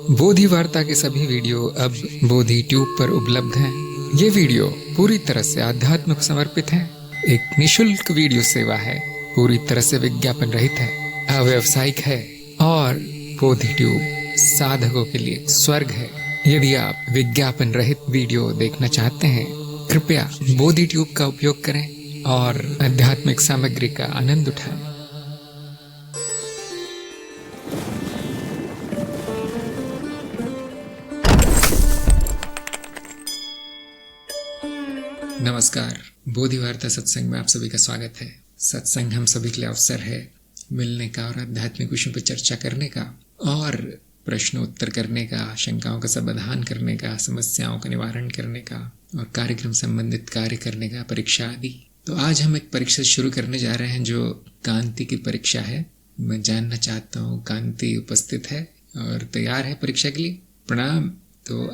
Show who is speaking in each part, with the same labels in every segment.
Speaker 1: बोधि वार्ता के सभी वीडियो अब बोधि ट्यूब पर उपलब्ध हैं। ये वीडियो पूरी तरह से आध्यात्म को समर्पित है। एक निशुल्क वीडियो सेवा है, पूरी तरह से विज्ञापन रहित है, अव्यवसायिक है और बोधि ट्यूब साधकों के लिए स्वर्ग है। यदि आप विज्ञापन रहित वीडियो देखना चाहते हैं, कृपया बोधि ट्यूब का उपयोग करें और आध्यात्मिक सामग्री का आनंद उठाएं। नमस्कार, बोधि वार्ता सत्संग में आप सभी का स्वागत है। सत्संग हम सभी के लिए अवसर है मिलने का और आध्यात्मिक विषयों पर चर्चा करने का और प्रश्नोत्तर करने का, शंकाओं का समाधान करने का, समस्याओं का निवारण करने का और कार्यक्रम संबंधित कार्य करने का, परीक्षा आदि। तो आज हम एक परीक्षा शुरू करने जा रहे हैं जो कांति की परीक्षा है। मैं जानना चाहता हूँ कांति उपस्थित है और तैयार है परीक्षा के लिए। प्रणाम। तो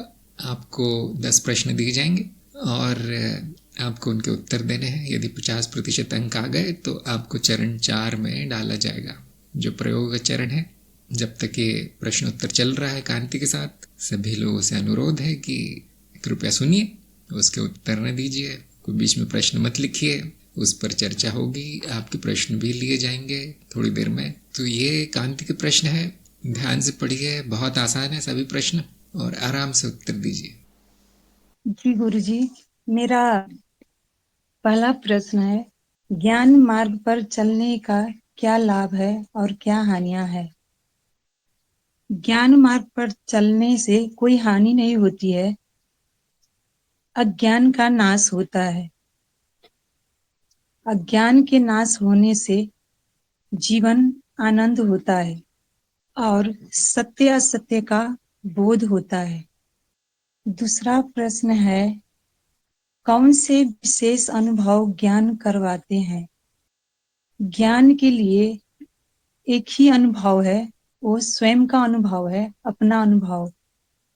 Speaker 1: आपको 10 प्रश्न दिए जाएंगे और आपको उनके उत्तर देने हैं। यदि 50% अंक आ गए तो आपको चरण 4 में डाला जाएगा, जो प्रयोग का चरण है। जब तक ये प्रश्नोत्तर चल रहा है कांति के साथ, सभी लोगों से अनुरोध है कि कृपया सुनिए, उसके उत्तर न दीजिए, कोई बीच में प्रश्न मत लिखिए, उस पर चर्चा होगी, आपके प्रश्न भी लिए जाएंगे थोड़ी देर में। तो ये कांति के प्रश्न है, ध्यान से पढ़िए, बहुत आसान है सभी प्रश्न और आराम से उत्तर दीजिए।
Speaker 2: जी गुरुजी, मेरा पहला प्रश्न है, ज्ञान मार्ग पर चलने का क्या लाभ है और क्या हानियां है? ज्ञान मार्ग पर चलने से कोई हानि नहीं होती है, अज्ञान का नाश होता है। अज्ञान के नाश होने से जीवन आनंद होता है और सत्य असत्य का बोध होता है। दूसरा प्रश्न है, कौन से विशेष अनुभव ज्ञान करवाते हैं? ज्ञान के लिए एक ही अनुभव है, वो स्वयं का अनुभव है, अपना अनुभव,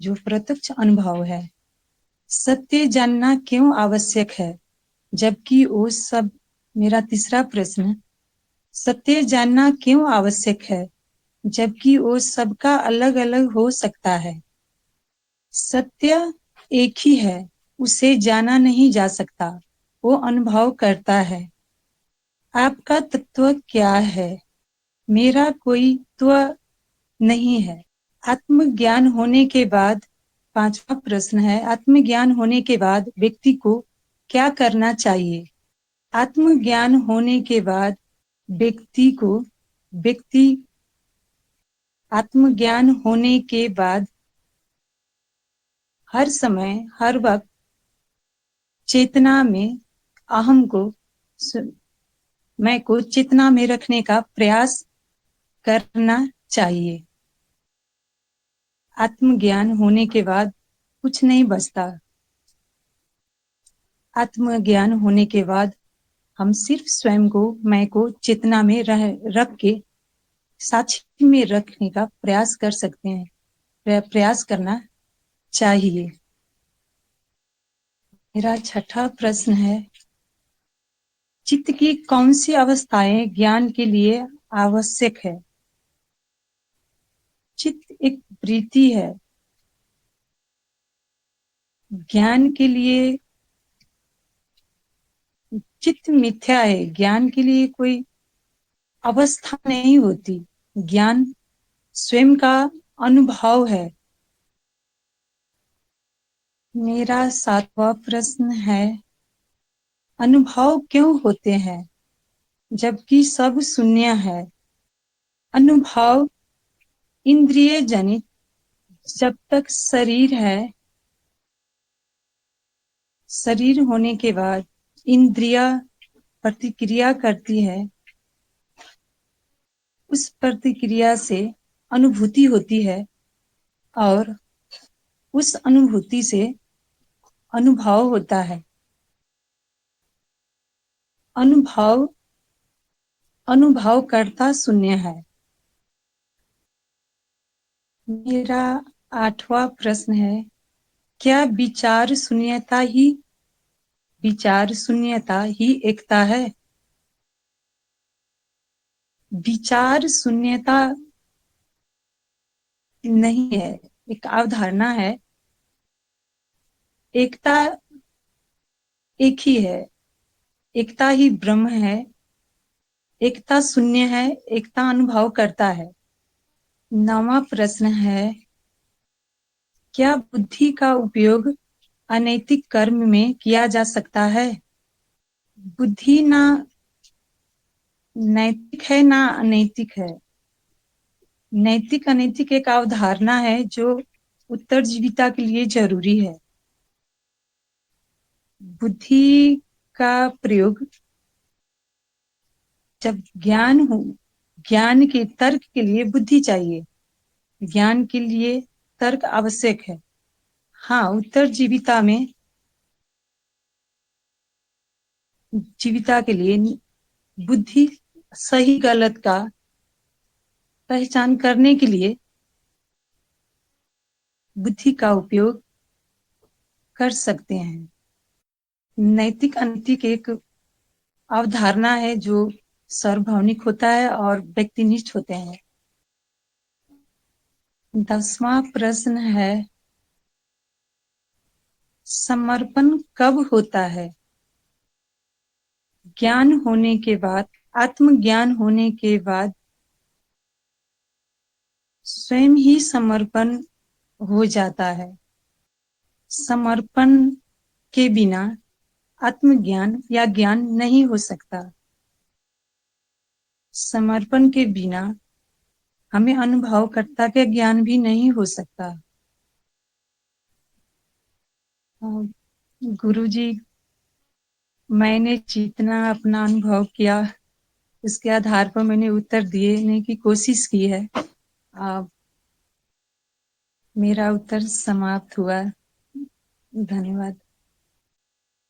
Speaker 2: जो प्रत्यक्ष अनुभव है। सत्य जानना क्यों आवश्यक है, जबकि वो सब। मेरा तीसरा प्रश्न, सत्य जानना क्यों आवश्यक है, जबकि वो सबका अलग अलग हो सकता है। सत्य एक ही है, उसे जाना नहीं जा सकता, वो अनुभव करता है। आपका तत्व क्या है? मेरा कोई तत्व नहीं है। आत्मज्ञान होने के बाद, पांचवा प्रश्न है, आत्मज्ञान होने के बाद व्यक्ति को क्या करना चाहिए? आत्मज्ञान होने के बाद व्यक्ति आत्मज्ञान होने के बाद हर समय, हर वक्त चेतना में अहम को, मैं को चेतना में रखने का प्रयास करना चाहिए। आत्मज्ञान होने के बाद कुछ नहीं बचता। आत्मज्ञान होने के बाद हम सिर्फ स्वयं को, मैं को चेतना में रख के साक्षी में रखने का प्रयास कर सकते हैं, प्रयास करना चाहिए। मेरा छठा प्रश्न है, चित्त की कौन सी अवस्थाएं ज्ञान के लिए आवश्यक है? चित्त एक वृत्ति है, ज्ञान के लिए चित्त मिथ्या है, ज्ञान के लिए कोई अवस्था नहीं होती। ज्ञान स्वयं का अनुभव है। मेरा सातवां प्रश्न है, अनुभव क्यों होते हैं जबकि सब शून्य है? अनुभव इंद्रिय जनित, जब तक शरीर है, शरीर होने के बाद इंद्रिया प्रतिक्रिया करती है, उस प्रतिक्रिया से अनुभूति होती है और उस अनुभूति से अनुभव होता है। अनुभव अनुभव करता शून्य है। मेरा आठवां प्रश्न है, क्या विचार शून्यता ही एकता है? विचार शून्यता नहीं है, एक अवधारणा है, एकता एक ही है, एकता ही ब्रह्म है, एकता शून्य है, एकता अनुभव करता है। 9वां प्रश्न है, क्या बुद्धि का उपयोग अनैतिक कर्म में किया जा सकता है? बुद्धि ना नैतिक है ना अनैतिक है। नैतिक अनैतिक एक अवधारणा है जो उत्तरजीविता के लिए जरूरी है। बुद्धि का प्रयोग जब ज्ञान के तर्क के लिए बुद्धि चाहिए, ज्ञान के लिए तर्क आवश्यक है। हाँ, उत्तरजीविता में जीविता के लिए बुद्धि सही गलत का पहचान करने के लिए बुद्धि का उपयोग कर सकते हैं। नैतिक अनैतिक एक अवधारणा है जो सार्वभौमिक होता है और व्यक्तिनिष्ठ होते हैं। 10वां प्रश्न है, समर्पण कब होता है? ज्ञान होने के बाद, आत्मज्ञान होने के बाद स्वयं ही समर्पण हो जाता है। समर्पण के बिना आत्मज्ञान या ज्ञान नहीं हो सकता। समर्पण के बिना हमें अनुभवकर्ता के ज्ञान भी नहीं हो सकता। गुरुजी, मैंने जितना अपना अनुभव किया उसके आधार पर मैंने उत्तर देने की कोशिश की है। मेरा उत्तर समाप्त हुआ। धन्यवाद।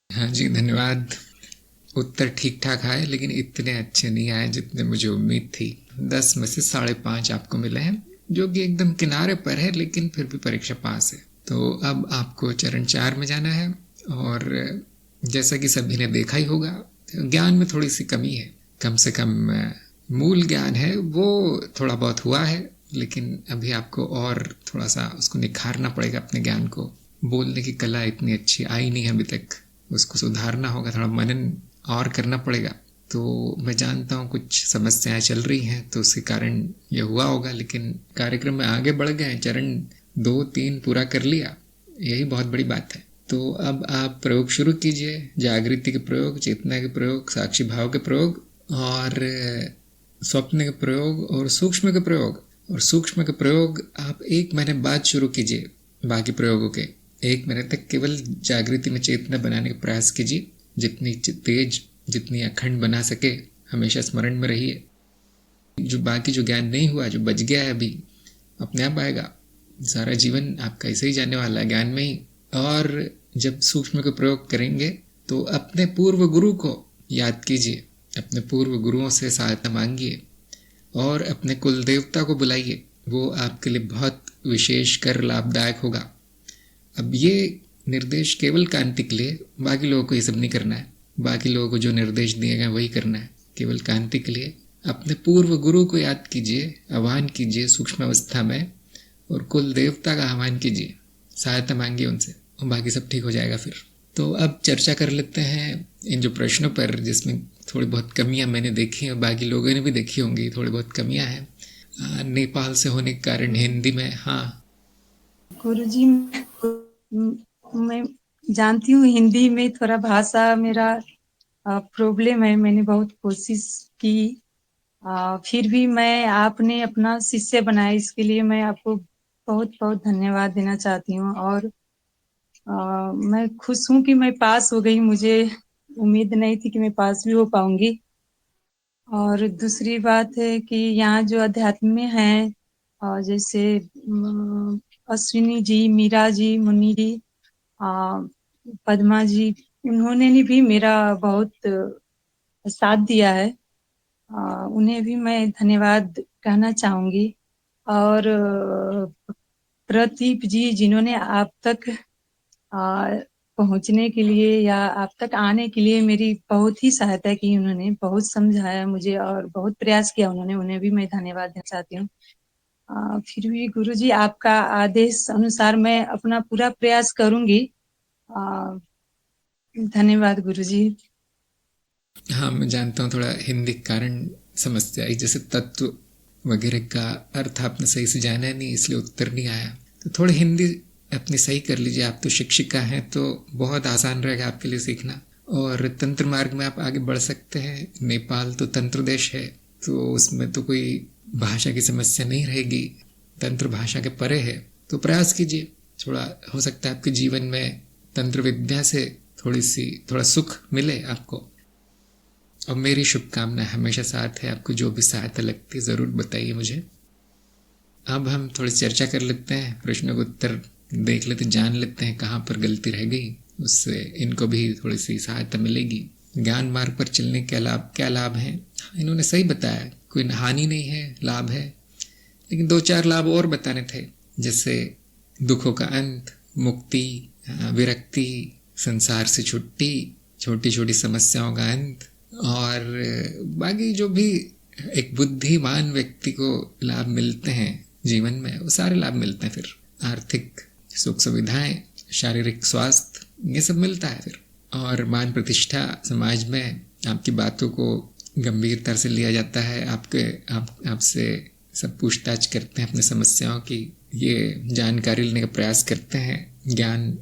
Speaker 1: हाँ जी, धन्यवाद। उत्तर ठीक ठाक आए, लेकिन इतने अच्छे नहीं आए जितने मुझे उम्मीद थी। 10 में से 5.5 आपको मिले हैं, जो कि एकदम किनारे पर है, लेकिन फिर भी परीक्षा पास है। तो अब आपको चरण 4 में जाना है, और जैसा कि सभी ने देखा ही होगा, ज्ञान में थोड़ी सी कमी है। कम से कम मूल ज्ञान है वो थोड़ा बहुत हुआ है, लेकिन अभी आपको और थोड़ा सा उसको निखारना पड़ेगा। अपने ज्ञान को, बोलने की कला इतनी अच्छी आई नहीं है अभी तक, उसको सुधारना होगा, थोड़ा मनन और करना पड़ेगा। तो मैं जानता हूँ कुछ समस्याएं चल रही हैं, तो उसके कारण ये हुआ होगा, लेकिन कार्यक्रम में आगे बढ़ गए, चरण 2-3 पूरा कर लिया, यही बहुत बड़ी बात है। तो अब आप प्रयोग शुरू कीजिए। जागृति के प्रयोग, चेतना के प्रयोग, साक्षी भाव के प्रयोग, और स्वप्न के प्रयोग, और सूक्ष्म के प्रयोग। और सूक्ष्म के प्रयोग आप 1 महीने बाद शुरू कीजिए। बाकी प्रयोगों के 1 महीने तक केवल जागृति में चेतना बनाने का प्रयास कीजिए। जितनी तेज, जितनी अखंड बना सके, हमेशा स्मरण में रहिए। जो बाकी जो ज्ञान नहीं हुआ, जो बच गया है अभी, अपने आप आएगा। सारा जीवन आपका ऐसे ही जाने वाला है, ज्ञान में ही। और जब सूक्ष्म का प्रयोग करेंगे तो अपने पूर्व गुरु को याद कीजिए, अपने पूर्व गुरुओं से सहायता मांगिए, और अपने कुल देवता को बुलाइए। वो आपके लिए बहुत विशेष कर लाभदायक होगा। अब ये निर्देश केवल कांति के लिए, बाकी लोगों को ये सब नहीं करना है। बाकी लोगों को जो निर्देश दिए गए वही करना है। केवल कांति के लिए अपने पूर्व गुरु को याद कीजिए, आह्वान कीजिए सूक्ष्म अवस्था में, और कुल देवता का आह्वान कीजिए, सहायता मांगिए उनसे, और बाकी सब ठीक हो जाएगा फिर। तो अब चर्चा कर लेते हैं इन जो प्रश्नों पर, जिसमें थोड़ी बहुत कमियां मैंने देखी और बाकी लोगों ने भी देखी होंगी। थोड़ी बहुत कमियां हैं नेपाल से होने के कारण हिंदी में। हाँ
Speaker 2: गुरुजी, मैं जानती हूँ हिंदी में थोड़ा भाषा मेरा प्रॉब्लम है। मैंने बहुत कोशिश की, फिर भी मैं आपने अपना शिष्य बनाया, इसके लिए मैं आपको बहुत बहुत धन्यवाद देना चाहती हूँ। और मैं खुश हूँ कि मैं पास हो गई। मुझे उम्मीद नहीं थी कि मैं पास भी हो पाऊंगी। और दूसरी बात है कि यहाँ जो अध्यात्म में है, जैसे अश्विनी जी, मीरा जी, मुन्नी जी, पद्मा जी, उन्होंने भी मेरा बहुत साथ दिया है। उन्हें भी मैं धन्यवाद कहना चाहूंगी। और प्रदीप जी, जिन्होंने आप तक पहुंचने के लिए या आप तक आने के लिए मेरी बहुत ही सहायता की, उन्होंने बहुत समझाया मुझे और बहुत प्रयास किया उन्होंने, उन्हें भी मैं धन्यवाद देना चाहती हूँ। फिर भी गुरुजी आपका आदेश अनुसार मैं अपना पूरा प्रयास करूंगी। आ, धन्यवाद गुरुजी।
Speaker 1: हाँ, मैं जानता हूँ थोड़ा हिंदी के कारण समस्या आई, जैसे तत्व वगैरह का अर्थ आपने सही से जाना नहीं, इसलिए उत्तर नहीं आया। तो थोड़ी हिंदी अपनी सही कर लीजिए। आप तो शिक्षिका हैं तो बहुत आसान रहेगा आपके लिए सीखना, और तंत्र मार्ग में आप आगे बढ़ सकते हैं। नेपाल तो तंत्र देश है, तो उसमें तो कोई भाषा की समस्या नहीं रहेगी, तंत्र भाषा के परे है। तो प्रयास कीजिए, थोड़ा हो सकता है आपके जीवन में तंत्र विद्या से थोड़ा सुख मिले आपको। और मेरी शुभकामना हमेशा साथ है, आपको जो भी सहायता लगती है ज़रूर बताइए मुझे। अब हम थोड़ी चर्चा कर लेते हैं, प्रश्नों का उत्तर देख लेते, जान लेते हैं कहाँ पर गलती रह गई, उससे इनको भी थोड़ी सी सहायता मिलेगी। ज्ञान मार्ग पर चलने के क्या लाभ हैं? इन्होंने सही बताया, कोई हानि नहीं है, लाभ है। लेकिन 2-4 लाभ और बताने थे, जैसे दुखों का अंत, मुक्ति, विरक्ति, संसार से छुट्टी, छोटी छोटी समस्याओं का अंत, और बाकी जो भी एक बुद्धिमान व्यक्ति को लाभ मिलते हैं जीवन में, वो सारे लाभ मिलते हैं। फिर आर्थिक सुख सुविधाएं, शारीरिक स्वास्थ्य, ये सब मिलता है फिर। और मान प्रतिष्ठा समाज में, आपकी बातों को गंभीरता से लिया जाता है, आपसे सब पूछताछ करते हैं अपनी समस्याओं की, ये जानकारी लेने का प्रयास करते हैं। ज्ञान,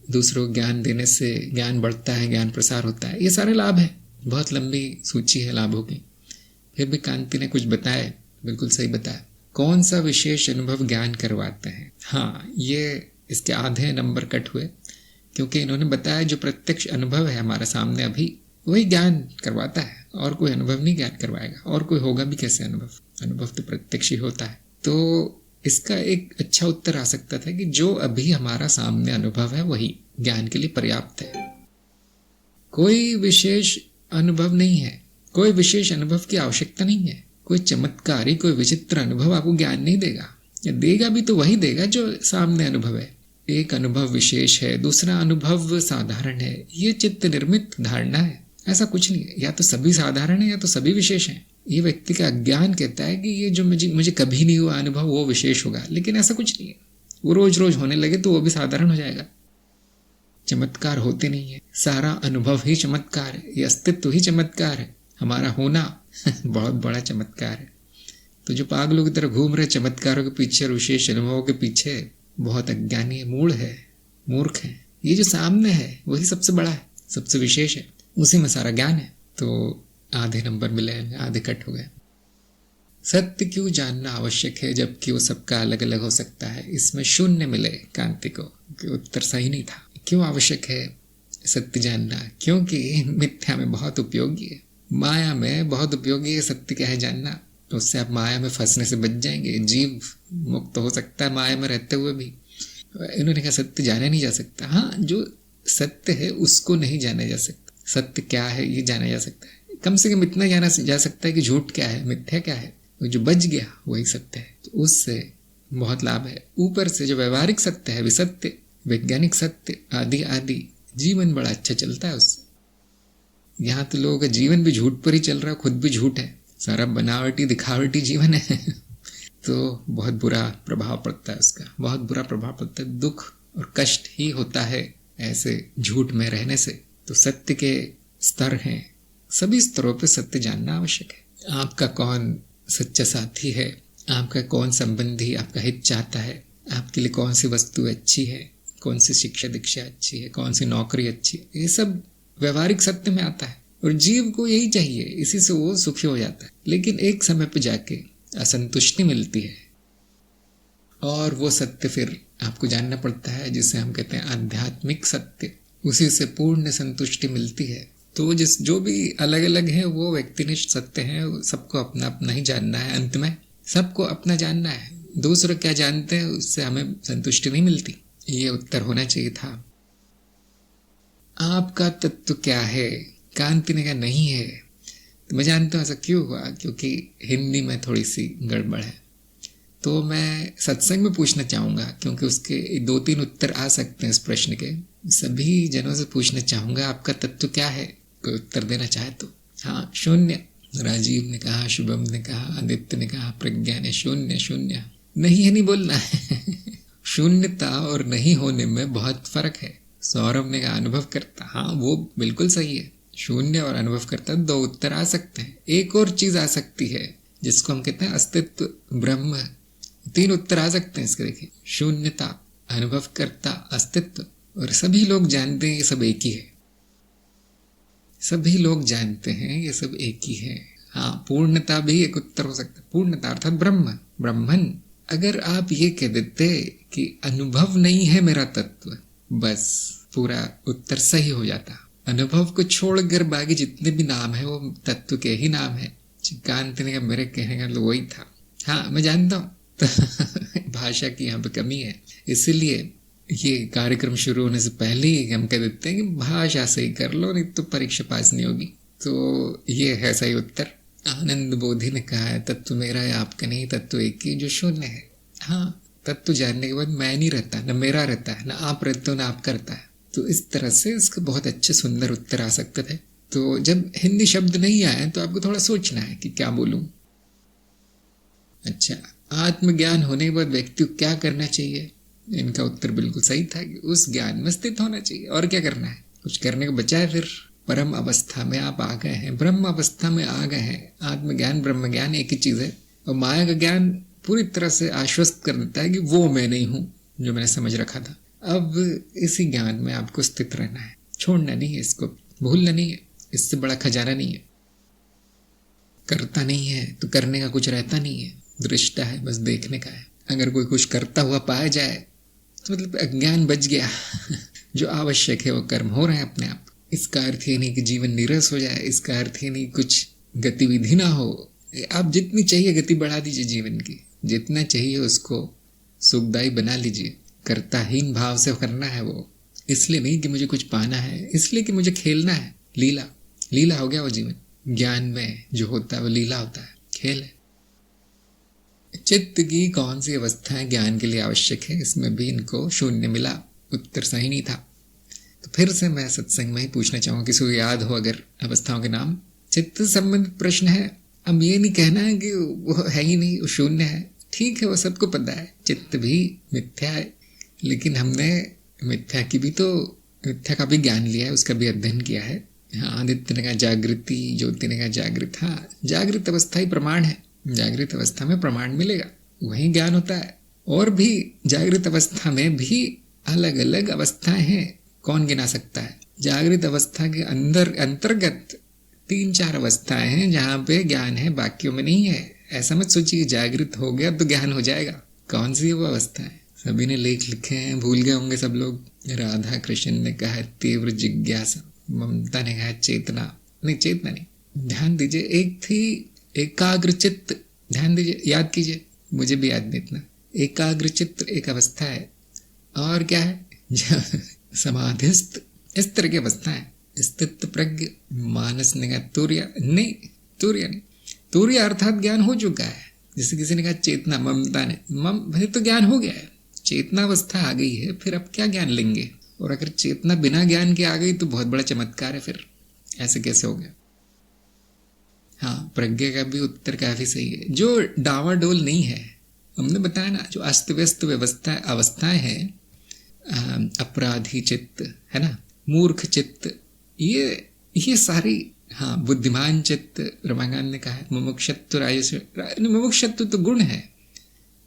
Speaker 1: दूसरों को ज्ञान देने से ज्ञान बढ़ता है, ज्ञान प्रसार होता है, ये सारे लाभ हैं। बहुत लंबी सूची है लाभों की, फिर भी कांति ने कुछ बताया, बिल्कुल सही बताया। कौन सा विशेष अनुभव ज्ञान करवाते हैं? हाँ, ये इसके आधे नंबर कट हुए, क्योंकि इन्होंने बताया जो प्रत्यक्ष अनुभव है हमारे सामने अभी, वही ज्ञान करवाता है, और कोई अनुभव नहीं ज्ञान करवाएगा, और कोई होगा भी कैसे अनुभव तो प्रत्यक्ष ही होता है। तो इसका एक अच्छा उत्तर आ सकता था कि जो अभी हमारा सामने अनुभव है वही ज्ञान के लिए पर्याप्त है। कोई विशेष अनुभव नहीं है, कोई विशेष अनुभव की आवश्यकता नहीं है। कोई चमत्कारी, कोई विचित्र अनुभव आपको ज्ञान नहीं देगा, या देगा भी तो वही देगा जो सामने अनुभव है। एक अनुभव विशेष है, दूसरा अनुभव साधारण है, ये चित्त निर्मित धारणा है। ऐसा कुछ नहीं है, या तो सभी साधारण है या तो सभी विशेष हैं। ये व्यक्ति का अज्ञान कहता है कि ये जो मुझे कभी नहीं हुआ अनुभव वो विशेष होगा, लेकिन ऐसा कुछ नहीं है। वो रोज रोज होने लगे तो वो भी साधारण हो जाएगा। चमत्कार होते नहीं है, सारा अनुभव ही चमत्कार है, ये अस्तित्व ही चमत्कार है, हमारा होना बहुत बड़ा चमत्कार है। तो जो पागलों की तरह घूम रहे चमत्कारों के पीछे और विशेष अनुभवों के पीछे, बहुत अज्ञानी है, मूढ़ है, मूर्ख है। ये जो सामने है वही सबसे बड़ा है, सबसे विशेष है, उसी में सारा ज्ञान है। तो आधे नंबर मिले, आधे कट हो गए। सत्य क्यों जानना आवश्यक है जबकि वो सबका अलग अलग हो सकता है? इसमें 0 मिले कांति को, कि उत्तर सही नहीं था। क्यों आवश्यक है सत्य जानना? क्योंकि मिथ्या में बहुत उपयोगी है, माया में बहुत उपयोगी है सत्य क्या है जानना। तो उससे आप माया में फंसने से बच जाएंगे, जीव मुक्त हो सकता है माया में रहते हुए भी। इन्होंने कहा सत्य जाना नहीं जा सकता। हाँ, जो सत्य है उसको नहीं जाना जा सकता, सत्य क्या है ये जाना जा सकता है। कम से कम इतना जाना जा सकता है कि झूठ क्या है, मिथ्या क्या है, जो बच गया वही सत्य है। तो उससे बहुत लाभ है। ऊपर से जो व्यवहारिक सत्य है, विसत्य, वैज्ञानिक सत्य आदि आदि, जीवन बड़ा अच्छा चलता है उससे। यहाँ तो लोगों का जीवन भी झूठ पर ही चल रहा है, खुद भी झूठ है, सारा बनावटी दिखावटी जीवन है तो बहुत बुरा प्रभाव पड़ता है उसका, बहुत बुरा प्रभाव पड़ता है। दुख और कष्ट ही होता है ऐसे झूठ में रहने से। तो सत्य के स्तर हैं, सभी स्तरों पे सत्य जानना आवश्यक है। आपका कौन सच्चा साथी है, आपका कौन संबंधी आपका हित चाहता है, आपके लिए कौन सी वस्तु अच्छी है, कौन सी शिक्षा दीक्षा अच्छी है, कौन सी नौकरी अच्छी है, ये सब व्यवहारिक सत्य में आता है। और जीव को यही चाहिए, इसी से वो सुखी हो जाता है। लेकिन एक समय पे जाके असंतुष्टि मिलती है, और वो सत्य फिर आपको जानना पड़ता है, जिसे हम कहते हैं आध्यात्मिक सत्य। उसी से पूर्ण संतुष्टि मिलती है। तो जो भी अलग अलग है वो व्यक्तिनिष्ठ सत्य है, सबको अपना अपना ही जानना है। अंत में सबको अपना जानना है, दूसरे क्या जानते हैं उससे हमें संतुष्टि नहीं मिलती। ये उत्तर होना चाहिए था। आपका तत्व क्या है? कांति ने कहा नहीं है। तो मैं जानता हूँ ऐसा क्यों हुआ, क्योंकि हिंदी में थोड़ी सी गड़बड़ है। तो मैं सत्संग में पूछना चाहूँगा, क्योंकि उसके 2-3 उत्तर आ सकते हैं इस प्रश्न के। सभी जनों से पूछना चाहूँगा आपका तत्व क्या है, कोई उत्तर देना चाहे तो। हाँ, 0 राजीव ने कहा, शुभम ने कहा, आदित्य ने कहा, प्रज्ञा ने शून्य शून्य। नहीं है, नहीं बोलना है। शून्यता और नहीं होने में बहुत फर्क है। सौरभ ने कहा अनुभव करता। हाँ, वो बिल्कुल सही है। शून्य और अनुभव करता दो उत्तर आ सकते हैं। एक और चीज आ सकती है जिसको हम कहते हैं अस्तित्व, ब्रह्म। तीन उत्तर आ सकते हैं इसके। देखिए, शून्यता, अनुभव करता, अस्तित्व। और सभी लोग जानते हैं ये सब एक ही है। सभी लोग जानते हैं ये सब एक ही है। हाँ, पूर्णता भी एक उत्तर हो सकता है। पूर्णता अर्थात ब्रह्म, ब्रह्मन। अगर आप ये कह देते कि अनुभव नहीं है मेरा तत्व, बस पूरा उत्तर सही हो जाता। अनुभव को छोड़कर बाकी जितने भी नाम है वो तत्व के ही नाम है। कांत ने कहा मेरे कहने का वही था। हाँ, मैं जानता हूँ। तो भाषा की यहाँ पे कमी है, इसीलिए ये कार्यक्रम शुरू होने से पहले ही हम कह देते हैं कि भाषा सही कर लो, नहीं तो परीक्षा पास नहीं होगी। तो ये है सही उत्तर। आनंद बोधि ने कहा है तत्व मेरा है आपका नहीं, तत्व एक ही जो शून्य है। हाँ, तत्व जानने के बाद मैं नहीं रहता, न मेरा रहता है, न आप रहते हो, न आपका रहता है। तो इस तरह से इसके बहुत अच्छे सुंदर उत्तर आ सकते थे। तो जब हिंदी शब्द नहीं आए तो आपको थोड़ा सोचना है कि क्या बोलूं। अच्छा, आत्मज्ञान होने के बाद व्यक्ति को क्या करना चाहिए? इनका उत्तर बिल्कुल सही था कि उस ज्ञान में स्थित होना चाहिए। और क्या करना है? कुछ करने को बचा है? फिर परम अवस्था में आप आ गए हैं, ब्रह्म अवस्था में आ गए हैं। आत्मज्ञान ब्रह्म ज्ञान एक ही चीज है। और माया का ज्ञान पूरी तरह से आश्वस्त कर देता है कि वो मैं नहीं हूं जो मैंने समझ रखा था। अब इसी ज्ञान में आपको स्थित रहना है, छोड़ना नहीं है, इसको भूलना नहीं है। इससे बड़ा खजाना नहीं है। करता नहीं है तो करने का कुछ रहता नहीं है, दृष्टा है, बस देखने का है। अगर कोई कुछ करता हुआ पाया जाए तो मतलब अज्ञान बच गया। जो आवश्यक है वो कर्म हो रहे हैं अपने आप। इसका अर्थ ये नहीं कि जीवन नीरस हो जाए, इसका अर्थ ये नहीं कुछ गतिविधि ना हो। आप जितनी चाहिए गति बढ़ा दीजिए जीवन की, जितना चाहिए उसको सुखदायी बना लीजिए। कर्ताहीन भाव से करना है वो, इसलिए नहीं कि मुझे कुछ पाना है, इसलिए कि मुझे खेलना है। लीला, लीला हो गया वो जीवन। ज्ञान में जो होता है वो लीला होता है, खेल है। चित्त की कौन सी अवस्थाएं ज्ञान के लिए आवश्यक है? इसमें भी इनको शून्य मिला, उत्तर सही नहीं था। तो फिर से मैं सत्संग में ही पूछना चाहूंगा, किसी को याद हो अगर अवस्थाओं के नाम। चित्त संबंधित प्रश्न है। अब ये नहीं कहना है कि वो है ही नहीं, वो शून्य है। ठीक है, वो सबको पता है चित्त भी मिथ्या है, लेकिन हमने मिथ्या का भी ज्ञान लिया है, उसका भी अध्ययन किया है। हाँ, आदित्य ने कहा जागृति, ज्योति ने कहा जागृत। हाँ, जागृत अवस्था ही प्रमाण है। जागृत अवस्था में प्रमाण मिलेगा, वही ज्ञान होता है। और भी जागृत अवस्था में भी अलग अलग अवस्थाएं हैं, कौन गिना सकता है? जागृत अवस्था के अंतर्गत 3-4 अवस्थाएं हैं जहां पे ज्ञान है, बाकियों में नहीं है। ऐसा मत सोचिए जागृत हो गया तो ज्ञान हो जाएगा। कौन सी है वो अवस्था है? सभी ने लेख लिखे हैं, भूल गए होंगे सब लोग। राधा कृष्ण ने कहा है तीव्र जिज्ञासा, ममता ने कहा चेतना नहीं, ध्यान दीजिए। एक थी एकाग्र चित्त, ध्यान दीजिए, याद कीजिए, मुझे भी याद नहीं इतना। एकाग्र चित्त एक अवस्था है। और क्या है? समाधिस्थ, इस तरह की अवस्था है। स्थित प्रज्ञ, मानस ने कहा तुर्य नहीं, तुर्य अर्थात ज्ञान हो चुका है। जैसे किसी ने कहा चेतना, ममता ने भाई तो ज्ञान हो गया है, चेतना अवस्था आ गई है, फिर अब क्या ज्ञान लेंगे? और अगर चेतना बिना ज्ञान के आ गई तो बहुत बड़ा चमत्कार है। फिर ऐसे कैसे हो गया? हाँ, प्रज्ञा का भी उत्तर काफी सही है। जो डावाडोल नहीं है, हमने बताया ना, जो अस्त व्यस्त अवस्थाएं हैं, अपराधी चित्त है ना, मूर्ख चित्त, ये सारी, हाँ, बुद्धिमान चित्त, रमाकांत ने कहा है मुमुक्षत्व तो गुण है,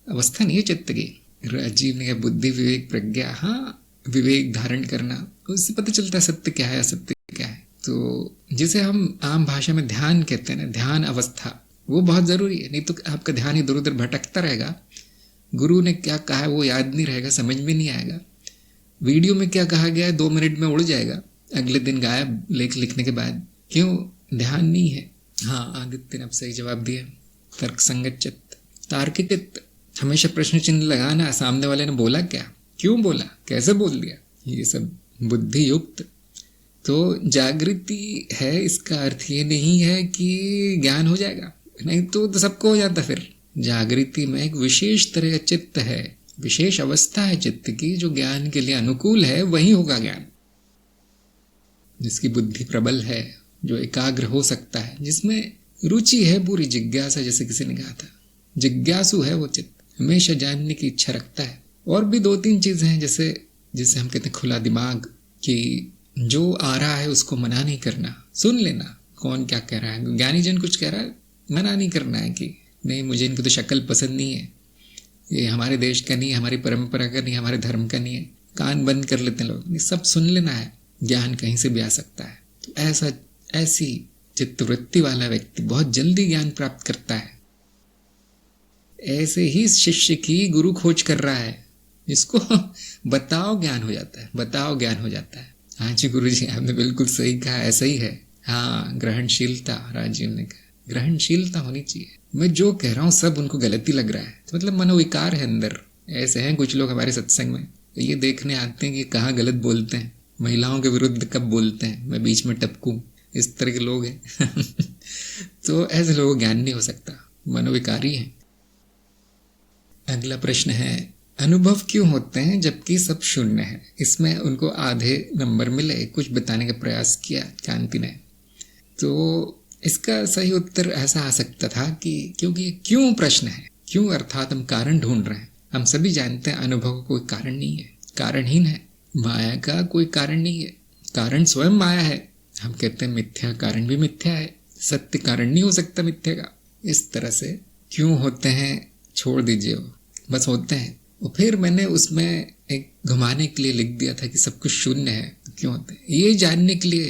Speaker 1: अवस्था नहीं है चित्त की। राजीव ने कहा बुद्धि, विवेक, प्रज्ञा। हाँ, विवेक धारण करना, उससे पता चलता है सत्य क्या है, असत्य क्या है। तो जिसे हम आम भाषा में ध्यान कहते हैं ना, ध्यान अवस्था, वो बहुत जरूरी है। नहीं तो आपका ध्यान इधर उधर भटकता रहेगा। गुरु ने क्या कहा है वो याद नहीं रहेगा, समझ में नहीं आएगा। वीडियो में क्या कहा गया है 2 मिनट में उड़ जाएगा, अगले दिन गायब लेख लिखने के बाद। क्यों? ध्यान नहीं है। हाँ, आदित्य ने अब सही जवाब दिया, तर्क संगत चित्त, तार्किक चित्त। हमेशा प्रश्न चिन्ह लगाना, सामने वाले ने बोला क्या, क्यों बोला, कैसे बोल दिया, ये सब बुद्धि युक्त। तो जागृति है, इसका अर्थ ये नहीं है कि ज्ञान हो जाएगा, नहीं तो सबको हो जाता। फिर जागृति में एक विशेष तरह का चित्त है, विशेष अवस्था है चित्त की, जो ज्ञान के लिए अनुकूल है, वही होगा ज्ञान। जिसकी बुद्धि प्रबल है, जो एकाग्र हो सकता है, जिसमें रुचि है पूरी जिज्ञासा, जैसे किसी ने कहा था, जिज्ञासु है वो चित्त, हमेशा जानने की इच्छा रखता है। और भी 2-3 चीजें हैं, जैसे जिसे हम कहते हैं खुला दिमाग, कि जो आ रहा है उसको मना नहीं करना, सुन लेना कौन क्या कह रहा है। ज्ञानी जन कुछ कह रहा है, मना नहीं करना है कि नहीं मुझे इनकी तो शक्ल पसंद नहीं है, ये हमारे देश का नहीं है, हमारी परंपरा का नहीं, हमारे धर्म का नहीं है, कान बंद कर लेते हैं लोग। सब सुन लेना है, ज्ञान कहीं से भी आ सकता है। तो ऐसी चित्तवृत्ति वाला व्यक्ति बहुत जल्दी ज्ञान प्राप्त करता है। ऐसे ही शिष्य की गुरु खोज कर रहा है, इसको बताओ ज्ञान हो जाता है, बताओ ज्ञान हो जाता है। हाँ जी गुरु जी, आपने बिल्कुल सही कहा, ऐसा ही है। हाँ, ग्रहणशीलता, राजीव ने कहा ग्रहणशीलता होनी चाहिए। मैं जो कह रहा हूँ सब उनको गलती लग रहा है, तो मतलब मनोविकार है अंदर। ऐसे हैं कुछ लोग हमारे सत्संग में, तो ये देखने आते हैं कि कहाँ गलत बोलते हैं, महिलाओं के विरुद्ध कब बोलते हैं, मैं बीच में टपकूं, इस तरह के लोग हैं। तो ऐसे लोगों को ज्ञान नहीं हो सकता, मनोविकारी हैं। अगला प्रश्न है, अनुभव क्यों होते हैं जबकि सब शून्य है? इसमें उनको आधे नंबर मिले। कुछ बताने का प्रयास किया कांति ने, तो इसका सही उत्तर ऐसा आ सकता था कि क्योंकि क्यों प्रश्न है, क्यों अर्थात हम कारण ढूंढ रहे हैं। हम सभी जानते हैं अनुभव का कोई कारण नहीं है, कारणहीन है। माया का कोई कारण नहीं है, कारण स्वयं माया है। हम कहते हैं मिथ्या कारण भी मिथ्या है, सत्य कारण नहीं हो सकता मिथ्या का। इस तरह से क्यों होते हैं छोड़ दीजिए, वो बस होते हैं। और फिर मैंने उसमें एक घुमाने के लिए लिख दिया था कि सब कुछ शून्य है तो क्यों होते हैं। ये जानने के लिए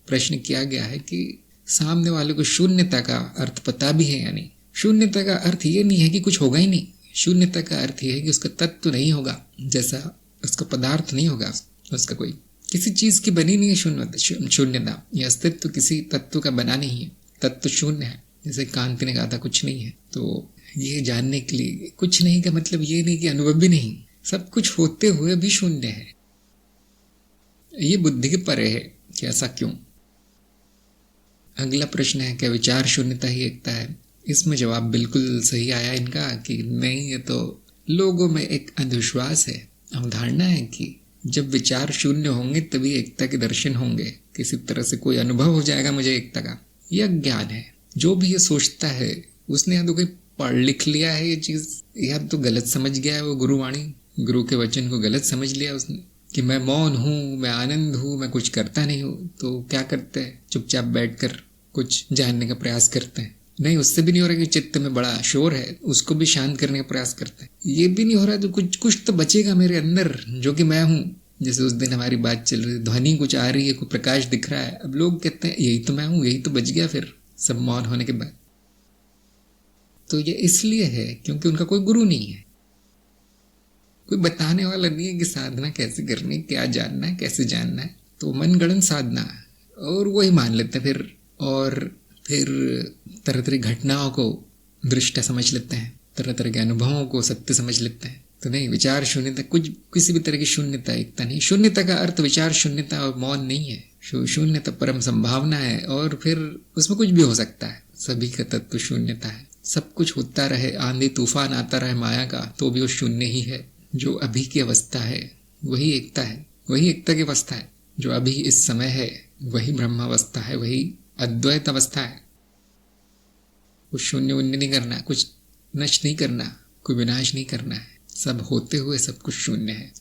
Speaker 1: प्रश्न किया गया है कि सामने वाले को शून्यता का अर्थ पता भी है या नहीं। शून्यता का अर्थ ये नहीं है कि कुछ होगा ही नहीं, शून्यता का अर्थ ये है कि उसका तत्व नहीं होगा, जैसा उसका पदार्थ नहीं होगा, उसका कोई किसी चीज की बनी नहीं है शून्यता। यह अस्तित्व किसी तत्व का बना नहीं है, तत्व शून्य है। जैसे कांति ने कहा था कुछ नहीं है, तो ये जानने के लिए कुछ नहीं का मतलब ये नहीं कि अनुभव भी नहीं, सब कुछ होते हुए भी शून्य है। ये बुद्धि के परे है कि ऐसा क्यों। अगला प्रश्न है, क्या विचार शून्यता ही एकता है? इसमें जवाब बिल्कुल सही आया इनका कि नहीं, ये तो लोगों में एक अंधविश्वास है, अवधारणा है कि जब विचार शून्य होंगे तभी एकता के दर्शन होंगे, किसी तरह से कोई अनुभव हो जाएगा मुझे एकता का। यह ज्ञान है। जो भी ये सोचता है उसने या तो कोई पढ़ लिख लिया है ये चीज, या तो गलत समझ गया है वो गुरुवाणी, गुरु के वचन को गलत समझ लिया उसने कि मैं मौन हूँ, मैं आनंद हूँ, मैं कुछ करता नहीं हूँ। तो क्या करते हैं, चुपचाप बैठकर कुछ जानने का प्रयास करते हैं। नहीं, उससे भी नहीं हो रहा कि चित्त में बड़ा शोर है, उसको भी शांत करने का प्रयास करते हैं। ये भी नहीं हो रहा तो कुछ तो बचेगा मेरे अंदर जो कि मैं हूँ। जैसे उस दिन हमारी बात चल रही, ध्वनि कुछ आ रही है, कोई प्रकाश दिख रहा है, अब लोग कहते हैं यही तो मैं हूँ, यही तो बच गया फिर सब मौन होने के बाद। तो ये इसलिए है क्योंकि उनका कोई गुरु नहीं है, कोई बताने वाला नहीं है कि साधना कैसे करनी, क्या जानना है, कैसे जानना है। तो मनगढ़ंत साधना है और वही मान लेते हैं फिर, और फिर तरह तरह घटनाओं को दृष्टा समझ लेते हैं, तरह तरह के अनुभवों को सत्य समझ लेते हैं। तो नहीं, विचार शून्यता, कुछ किसी भी तरह की शून्यता एकता नहीं। शून्यता का अर्थ विचार शून्यता और मौन नहीं है। शून्यता परम संभावना है और फिर उसमें कुछ भी हो सकता है। सभी का तत्व शून्यता है, सब कुछ होता रहे, आंधी तूफान आता रहे माया का, तो भी वो शून्य ही है। जो अभी की अवस्था है वही एकता है, वही एकता की अवस्था है। जो अभी इस समय है वही ब्रह्मावस्था है, वही अद्वैत अवस्था है। कुछ शून्य उन्य नहीं करना, कुछ नष्ट नहीं करना, कोई विनाश नहीं करना है, सब होते हुए सब कुछ शून्य है।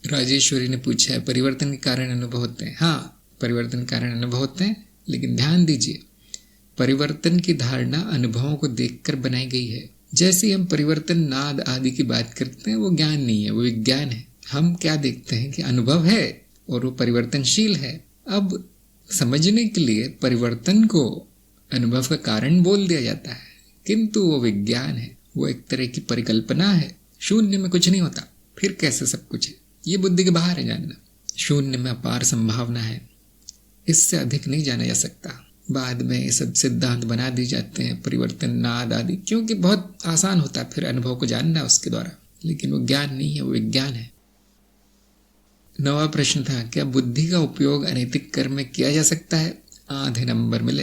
Speaker 1: राजेश्वरी ने पूछा है, परिवर्तन के कारण अनुभव होते हैं? हाँ, परिवर्तन के कारण अनुभव होते हैं, लेकिन ध्यान दीजिए, परिवर्तन की धारणा अनुभवों को देखकर बनाई गई है। जैसे ही हम परिवर्तन नाद आदि की बात करते हैं, वो ज्ञान नहीं है, वो विज्ञान है। हम क्या देखते हैं कि अनुभव है और वो परिवर्तनशील है। अब समझने के लिए परिवर्तन को अनुभव का कारण बोल दिया जाता है, किंतु वो विज्ञान है, वो एक तरह की परिकल्पना है। शून्य में कुछ नहीं होता, फिर कैसे सब कुछ है? ये बुद्धि के बाहर है जानना। शून्य में अपार संभावना है, इससे अधिक नहीं जाना जा सकता। बाद में ये सब सिद्धांत बना दिए जाते हैं, परिवर्तन नाद आदि, क्योंकि बहुत आसान होता है फिर अनुभव को जानना उसके द्वारा, लेकिन वो ज्ञान नहीं है, वो विज्ञान है। 9वां प्रश्न था, क्या बुद्धि का उपयोग अनैतिक कर्म में किया जा सकता है? आधे नंबर मिले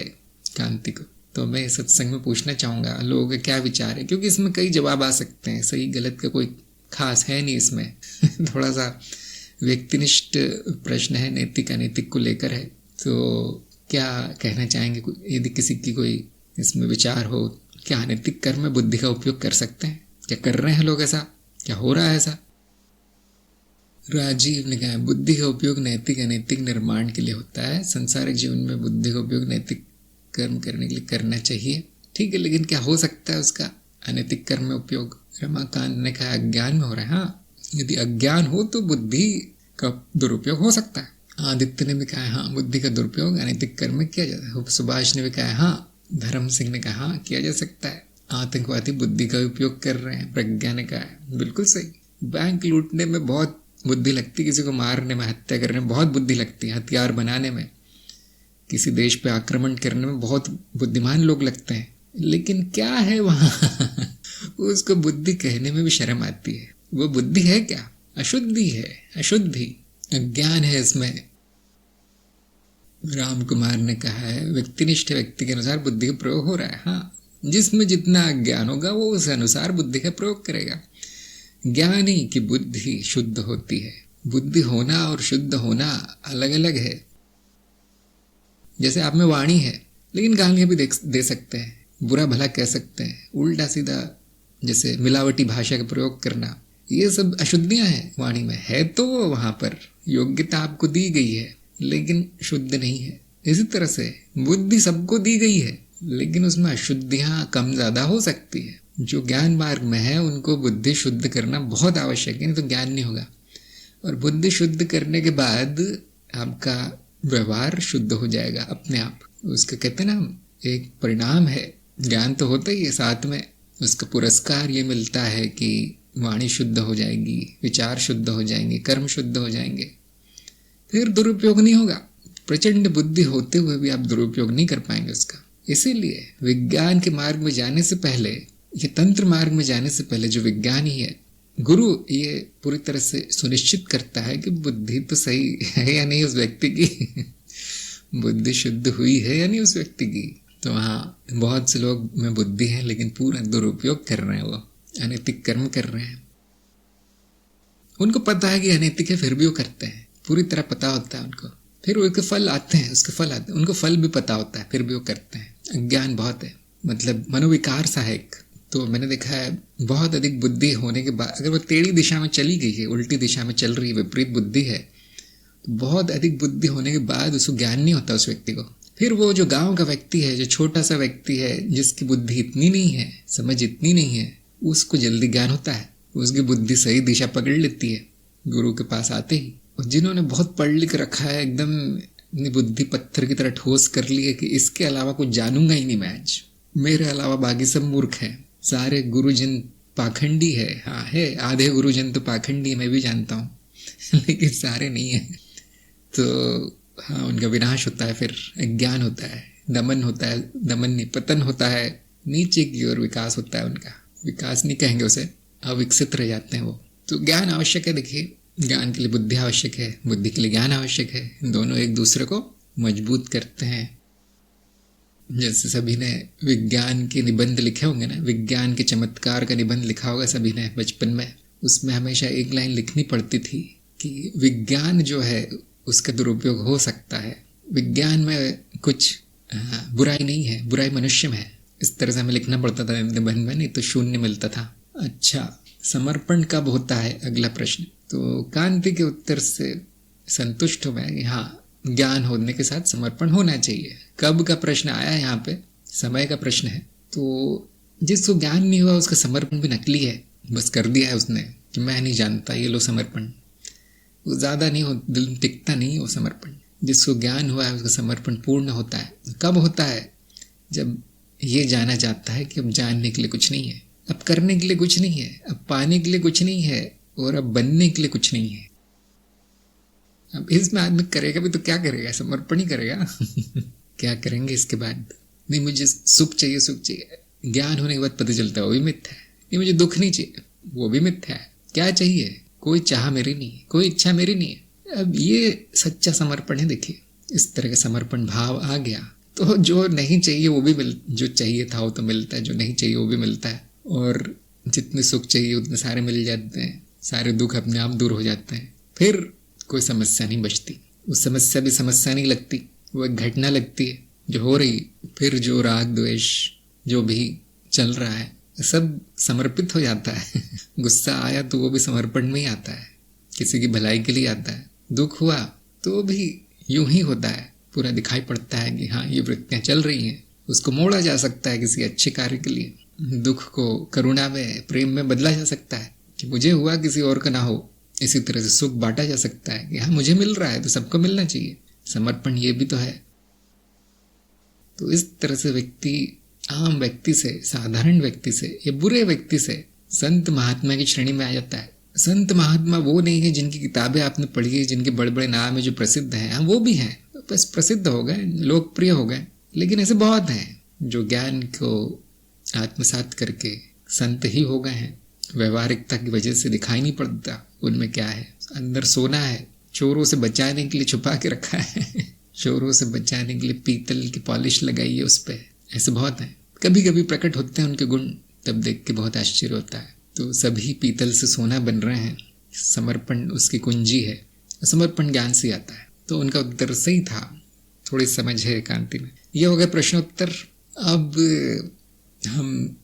Speaker 1: कांति को। तो मैं सत्संग में पूछना चाहूंगा लोगों के क्या विचार है, क्योंकि इसमें कई जवाब आ सकते हैं, सही गलत का कोई खास है नहीं इसमें। थोड़ा सा व्यक्तिनिष्ठ प्रश्न है, नैतिक अनैतिक को लेकर है। तो क्या कहना चाहेंगे? यदि किसी की कोई इसमें विचार हो, क्या अनैतिक कर्म में बुद्धि का उपयोग कर सकते हैं? क्या कर रहे हैं लोग ऐसा? क्या हो रहा है ऐसा? राजीव ने कहा बुद्धि का उपयोग नैतिक अनैतिक निर्माण के लिए होता है। संसारिक जीवन में बुद्धि का उपयोग नैतिक कर्म करने के लिए करना चाहिए। ठीक है, लेकिन क्या हो सकता है उसका अनैतिक कर्म में उपयोग? रमाकांत ने कहा अज्ञान में हो रहा है। हाँ, यदि अज्ञान हो तो बुद्धि का दुरुपयोग हो सकता है। आदित्य ने भी कहा हाँ, बुद्धि का दुरुपयोग अनैतिक कर्म में किया जाता है। सुभाष ने भी कहा हाँ। धर्म सिंह ने कहा हाँ, किया जा सकता है। आतंकवादी बुद्धि का उपयोग कर रहे हैं। प्रज्ञा ने कहा है बिल्कुल सही। बैंक लूटने में बहुत बुद्धि लगती, किसी को मारने में, हत्या करने में बहुत बुद्धि लगती है, हथियार बनाने में, किसी देश पे आक्रमण करने में बहुत बुद्धिमान लोग लगते हैं। लेकिन क्या है वहां उसको बुद्धि कहने में भी शर्म आती है। वो बुद्धि है क्या? अशुद्धि है, अशुद्धि, अज्ञान है इसमें। राम कुमार ने कहा है व्यक्तिनिष्ठ व्यक्ति के अनुसार बुद्धि का प्रयोग हो रहा है। हाँ, जिसमें जितना अज्ञान होगा वो उस अनुसार बुद्धि का प्रयोग करेगा। ज्ञानी की बुद्धि शुद्ध होती है। बुद्धि होना और शुद्ध होना अलग अलग है। जैसे आप में वाणी है, लेकिन गालियां भी दे सकते हैं, बुरा भला कह सकते हैं, उल्टा सीधा जैसे मिलावटी भाषा का प्रयोग करना, ये सब अशुद्धियां हैं वाणी में। है तो वहां पर योग्यता आपको दी गई है, लेकिन शुद्ध नहीं है। इसी तरह से बुद्धि सबको दी गई है, लेकिन उसमें अशुद्धियां कम ज्यादा हो सकती है। जो ज्ञान मार्ग में है उनको बुद्धि शुद्ध करना बहुत आवश्यक है, नहीं तो ज्ञान नहीं होगा। और बुद्धि शुद्ध करने के बाद आपका व्यवहार शुद्ध हो जाएगा अपने आप। उसका कहते हैं ना, एक परिणाम है। ज्ञान तो होता ही है, साथ में उसका पुरस्कार ये मिलता है कि वाणी शुद्ध हो जाएगी, विचार शुद्ध हो जाएंगे, कर्म शुद्ध हो जाएंगे, फिर दुरुपयोग नहीं होगा। प्रचंड बुद्धि होते हुए भी आप दुरुपयोग नहीं कर पाएंगे उसका। इसीलिए विज्ञान के मार्ग में जाने से पहले, ये तंत्र मार्ग में जाने से पहले जो विज्ञानी है, गुरु, ये पूरी तरह से सुनिश्चित करता है कि बुद्धि तो सही है या नहीं उस व्यक्ति की बुद्धि शुद्ध हुई है या नहीं उस व्यक्ति की। तो हाँ, बहुत से लोग में बुद्धि है लेकिन पूरा दुरुपयोग कर रहे हैं, वो अनैतिक कर्म कर रहे हैं। उनको पता है कि अनैतिक है, फिर भी वो करते हैं। पूरी तरह पता होता है उनको, फिर उसके फल आते हैं, उनको फल भी पता होता है, फिर भी वो करते हैं। अज्ञान बहुत है, मतलब मनोविकार सा है एक। तो मैंने देखा है बहुत अधिक बुद्धि होने के बाद, अगर वो टेढ़ी दिशा में चली गई है, उल्टी दिशा में चल रही है, विपरीत बुद्धि है, तो बहुत अधिक बुद्धि होने के बाद उसको ज्ञान नहीं होता उस व्यक्ति को। फिर वो जो गांव का व्यक्ति है, जो छोटा सा व्यक्ति है, जिसकी बुद्धि इतनी नहीं है, समझ इतनी नहीं है, उसको जल्दी ज्ञान होता है। उसकी बुद्धि सही दिशा पकड़ लेती है गुरु के पास आते ही। और जिन्होंने बहुत पढ़ लिख रखा है, एकदम अपनी बुद्धि पत्थर की तरह ठोस कर ली है कि इसके अलावा कुछ जानूंगा ही नहीं मैं आज, मेरे अलावा बाकी सब मूर्ख हैं, सारे गुरुजन पाखंडी है। हाँ है, आधे गुरुजन तो पाखंडी है, मैं भी जानता हूँ लेकिन सारे नहीं है। तो हाँ, उनका विनाश होता है, फिर अज्ञान होता है, दमन होता है, दमन नहीं, पतन होता है, नीचे की ओर विकास होता है उनका। विकास नहीं कहेंगे उसे, अविकसित रह जाते हैं वो। तो ज्ञान आवश्यक है। देखिए, ज्ञान के लिए बुद्धि आवश्यक है, बुद्धि के लिए ज्ञान आवश्यक है। दोनों एक दूसरे को मजबूत करते हैं। जैसे सभी ने विज्ञान के निबंध लिखे होंगे ना, विज्ञान के चमत्कार का निबंध लिखा होगा सभी ने बचपन में। उसमें हमेशा एक लाइन लिखनी पड़ती थी कि विज्ञान जो है उसका दुरुपयोग हो सकता है। विज्ञान में कुछ बुराई नहीं है, बुराई मनुष्य में है। इस तरह से हमें लिखना पड़ता था निबंध में, नहीं तो शून्य मिलता था। अच्छा, समर्पण कब होता है, अगला प्रश्न। तो कांति के उत्तर से संतुष्ट हो मैं, हाँ, ज्ञान होने के साथ समर्पण होना चाहिए। कब का प्रश्न आया है यहाँ पे, समय का प्रश्न है। तो जिसको ज्ञान नहीं हुआ उसका समर्पण भी नकली है, बस कर दिया है उसने कि मैं नहीं जानता, ये लो समर्पण। वो ज्यादा नहीं हो, दिल में टिकता नहीं वो समर्पण। जिसको ज्ञान हुआ है उसका समर्पण पूर्ण होता है। कब होता है? जब ये जाना जाता है कि अब जानने के लिए कुछ नहीं है, अब करने के लिए कुछ नहीं है, अब पाने के लिए कुछ नहीं है, और अब बनने के लिए कुछ नहीं है। अब इसमें आदमी करेगा भी तो क्या करेगा, समर्पण ही करेगा क्या करेंगे इसके बाद? नहीं, मुझे सुख चाहिए, सुख चाहिए। ज्ञान होने के बाद पता चलता है वो भी मिथ्या है। नहीं, मुझे दुख नहीं चाहिए, वो भी मिथ्या है। क्या चाहिए? कोई चाह मेरी नहीं है, कोई इच्छा मेरी नहीं है। अब ये सच्चा समर्पण है। देखिए, इस तरह का समर्पण भाव आ गया तो जो नहीं चाहिए वो भी जो चाहिए था वो तो मिलता है, जो नहीं चाहिए वो भी मिलता है। और जितने सुख चाहिए उतने सारे मिल जाते हैं, सारे दुख अपने आप दूर हो जाते हैं। फिर कोई समस्या नहीं बचती, उस समस्या भी समस्या नहीं लगती, वो एक घटना लगती है जो हो रही, फिर जो राग द्वेष जो भी चल रहा है सब समर्पित हो जाता है। गुस्सा आया तो वो भी समर्पण में ही आता है, किसी की भलाई के लिए आता है। दुख हुआ तो भी यूं ही होता है, पूरा दिखाई पड़ता है कि हाँ ये वृत्तियां चल रही हैं, उसको मोड़ा जा सकता है किसी अच्छे कार्य के लिए। दुख को करुणा में, प्रेम में बदला जा सकता है कि मुझे हुआ किसी और का ना हो। इसी तरह से सुख बांटा जा सकता है कि हाँ मुझे मिल रहा है तो सबको मिलना चाहिए। समर्पण ये भी तो है। तो इस तरह से व्यक्ति आम व्यक्ति से, साधारण व्यक्ति से या बुरे व्यक्ति से संत महात्मा की श्रेणी में आ जाता है। संत महात्मा वो नहीं है जिनकी किताबें आपने पढ़ी है, जिनके बड़े बड़े नाम है, जो प्रसिद्ध हैं। हाँ वो भी हैं, बस प्रसिद्ध हो गए, लोकप्रिय हो गए, लेकिन ऐसे बहुत हैं जो ज्ञान को आत्मसात करके संत ही हो गए हैं। व्यवहारिकता की वजह से दिखाई नहीं पड़ता उनमें क्या है। अंदर सोना है, चोरों से बचाने के लिए छुपा के रखा है। चोरों से बचाने के लिए पीतल की पॉलिश लगाई है उस पे। ऐसे बहुत हैं, कभी कभी प्रकट होते हैं उनके गुण, तब देख के बहुत आश्चर्य होता है। तो सभी पीतल से सोना बन रहे हैं। समर्पण उसकी कुंजी है। समर्पण ज्ञान से आता है। तो उनका उत्तर सही था, थोड़ी समझ है एकांति में। ये हो गया प्रश्नोत्तर। अब हम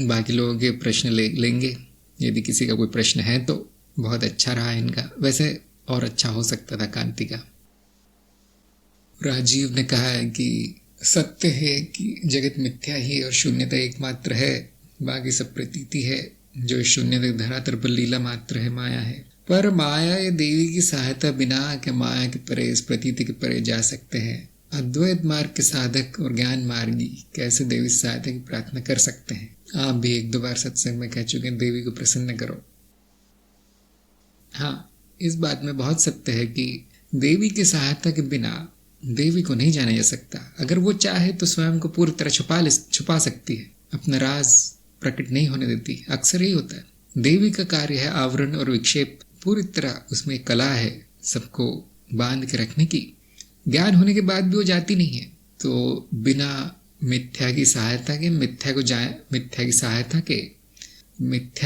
Speaker 1: बाकी लोगों के प्रश्न लेंगे। यदि किसी का कोई प्रश्न है तो बहुत अच्छा रहा इनका, वैसे और अच्छा हो सकता था कांति का। राजीव ने कहा है कि सत्य है कि जगत मिथ्या ही और शून्यता एकमात्र है, बाकी सब प्रतीति है। जो शून्यता धरातल पर लीला मात्र है, माया है। पर माया या देवी की सहायता बिना के माया के परे, इस प्रतीति के परे जा सकते हैं। अद्वैत मार्ग के साधक और ज्ञान मार्गी कैसे देवी सहायता की प्रार्थना कर सकते हैं? आप भी 1-2 बार सत्संग में कह चुके हैं, देवी को प्रसन्न करो। हाँ, इस बात में बहुत सत्य है कि देवी की सहायता के बिना देवी को नहीं जाना जा सकता। अगर वो चाहे तो स्वयं को पूरी तरह छुपा सकती है, अपना राज प्रकट नहीं होने देती। अक्सर यही होता है। देवी का कार्य है आवरण और विक्षेप। पूरी तरह उसमें कला है सबको बांध के रखने की। ज्ञान होने के बाद भी वो जाती नहीं है। तो बिना मिथ्या की सहायता के, मिथ्या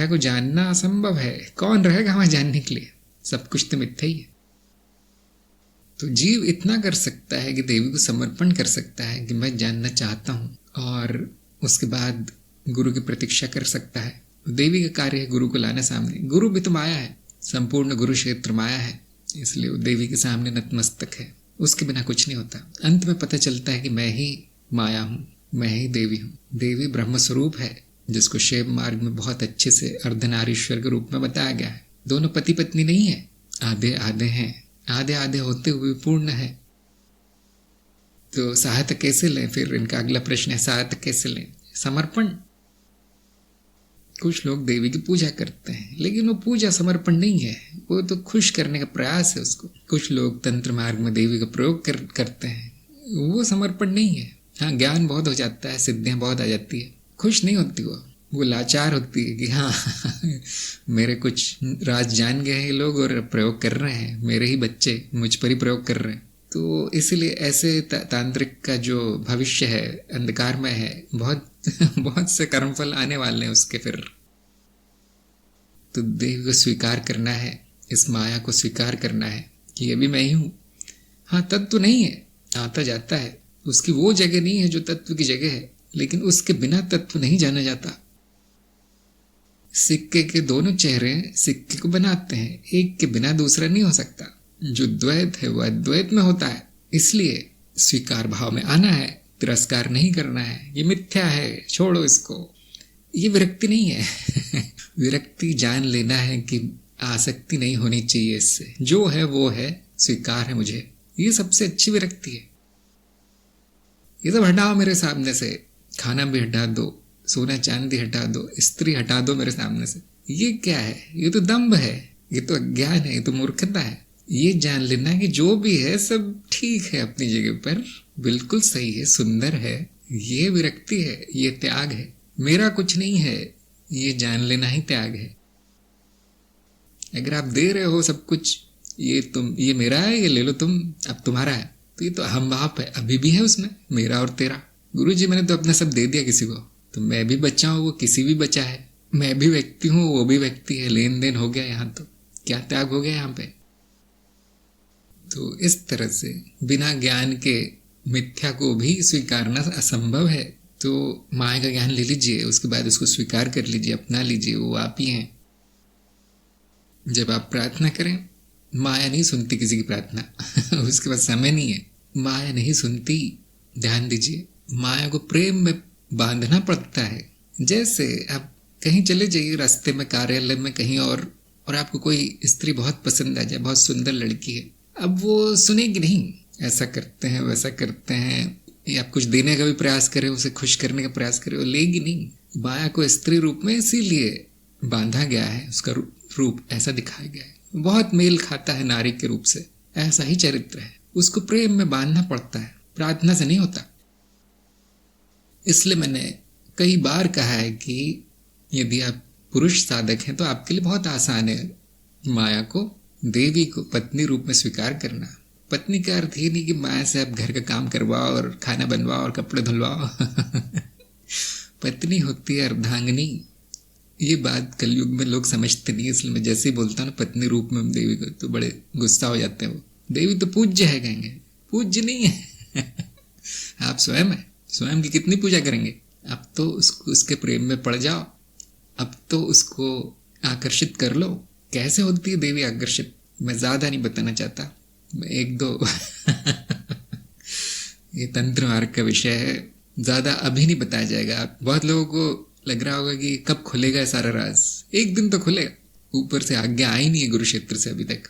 Speaker 1: को जानना असंभव है। कौन रहेगा वहां जानने के लिए? सब कुछ तो मिथ्या ही है। तो जीव इतना कर सकता है कि देवी को समर्पण कर सकता है कि मैं जानना चाहता हूँ, और उसके बाद गुरु की प्रतीक्षा कर सकता है। देवी का कार्य है गुरु को लाना सामने। गुरु भी तो माया है, संपूर्ण गुरु क्षेत्र माया है, इसलिए वो देवी के सामने नतमस्तक है। उसके बिना कुछ नहीं होता। अंत में पता चलता है कि मैं ही माया हूँ, मैं ही देवी हूँ। देवी ब्रह्म स्वरूप है, जिसको शैव मार्ग में बहुत अच्छे से अर्धनारीश्वर के रूप में बताया गया है। दोनों पति पत्नी नहीं है, आधे आधे हैं, आधे आधे होते हुए पूर्ण है। तो सहायता कैसे लें? फिर इनका अगला प्रश्न है, सहायता कैसे लें? समर्पण। कुछ लोग देवी की पूजा करते हैं, लेकिन वो पूजा समर्पण नहीं है, वो तो खुश करने का प्रयास है उसको। कुछ लोग तंत्र मार्ग में देवी का प्रयोग करते हैं, वो समर्पण नहीं है। हाँ, ज्ञान बहुत हो जाता है, सिद्धियां बहुत आ जाती है, खुश नहीं होती वो लाचार होती है कि हाँ मेरे कुछ राज जान गए हैं लोग और प्रयोग कर रहे हैं, मेरे ही बच्चे मुझ पर ही प्रयोग कर रहे हैं। तो इसीलिए ऐसे तांत्रिक का जो भविष्य है अंधकारमय है। बहुत बहुत से कर्मफल आने वाले हैं उसके। फिर तो देव को स्वीकार करना है, इस माया को स्वीकार करना है कि ये भी मैं ही हूं। हाँ, तत्व नहीं है, आता जाता है, उसकी वो जगह नहीं है जो तत्व की जगह है, लेकिन उसके बिना तत्व नहीं जाना जाता। सिक्के के दोनों चेहरे सिक्के को बनाते हैं, एक के बिना दूसरा नहीं हो सकता। जो द्वैत है वह अद्वैत में होता है, इसलिए स्वीकार भाव में आना है, तिरस्कार नहीं करना है। ये मिथ्या है, छोड़ो इसको। ये विरक्ति नहीं है। विरक्ति जान लेना है कि आसक्ति नहीं होनी चाहिए इससे, जो है वो है, स्वीकार है मुझे, ये सबसे अच्छी विरक्ति है। ये सब हटाओ मेरे सामने से, खाना भी हटा दो, सोना चांदी हटा दो, स्त्री हटा दो मेरे सामने से। ये क्या है? ये तो दंभ है, ये तो अज्ञान है, ये तो मूर्खता है। ये जान लेना कि जो भी है सब ठीक है, अपनी जगह पर बिल्कुल सही है, सुंदर है। ये विरक्ति है, ये त्याग है। मेरा कुछ नहीं है, ये जान लेना ही त्याग है। अगर आप दे रहे हो सब कुछ, ये मेरा है, ये ले लो तुम, अब तुम्हारा है, तो ये तो हम बाप है, अभी भी है उसमें मेरा और तेरा। गुरुजी मैंने तो अपना सब दे दिया किसी को, तो मैं भी बचा हूं, वो किसी भी बचा है। मैं भी व्यक्ति हूं, वो भी व्यक्ति है, लेन देन हो गया। यहाँ तो क्या त्याग हो गया यहाँ पे? तो इस तरह से बिना ज्ञान के मिथ्या को भी स्वीकारना असंभव है। तो माया का ज्ञान ले लीजिए, उसके बाद उसको स्वीकार कर लीजिए, अपना लीजिए, वो आप ही हैं। जब आप प्रार्थना करें, माया नहीं सुनती किसी की प्रार्थना उसके पास समय नहीं है, माया नहीं सुनती। ध्यान दीजिए, माया को प्रेम में बांधना पड़ता है। जैसे आप कहीं चले जाइए रास्ते में, कार्यालय में, कहीं और आपको कोई स्त्री बहुत पसंद आ जाए, बहुत सुंदर लड़की है, अब वो सुनेगी नहीं, ऐसा करते हैं वैसा करते हैं, या आप कुछ देने का भी प्रयास करें, उसे खुश करने का प्रयास करें, वो लेगी नहीं। माया को स्त्री रूप में इसीलिए बांधा गया है, उसका रूप ऐसा दिखाया गया है, बहुत मेल खाता है नारी के रूप से, ऐसा ही चरित्र है। उसको प्रेम में बांधना पड़ता है, प्रार्थना से नहीं होता। इसलिए मैंने कई बार कहा है कि यदि आप पुरुष साधक हैं तो आपके लिए बहुत आसान है माया को, देवी को पत्नी रूप में स्वीकार करना। पत्नी का अर्थ ये नहीं कि माया से आप घर का काम करवाओ और खाना बनवाओ और कपड़े धुलवाओ पत्नी होती है अर्धांगिनी। ये बात कलयुग में लोग समझते नहीं, इसलिए मैं जैसे ही बोलता हूँ ना पत्नी रूप में देवी को, तो बड़े गुस्सा हो जाते हैं। वो देवी तो पूज्य है, कहेंगे पूज्य नहीं है आप स्वयं है, स्वयं की कितनी पूजा करेंगे। अब तो उसके प्रेम में पड़ जाओ, अब तो उसको आकर्षित कर लो। कैसे होती है देवी आकर्षित, मैं ज्यादा नहीं बताना चाहता, मैं एक दो ये तंत्र मार्ग का विषय है, ज्यादा अभी नहीं बताया जाएगा। बहुत लोगों को लग रहा होगा कि कब खुलेगा सारा राज, एक दिन तो खुलेगा, ऊपर से आज्ञा आई नहीं है गुरुक्षेत्र से अभी तक।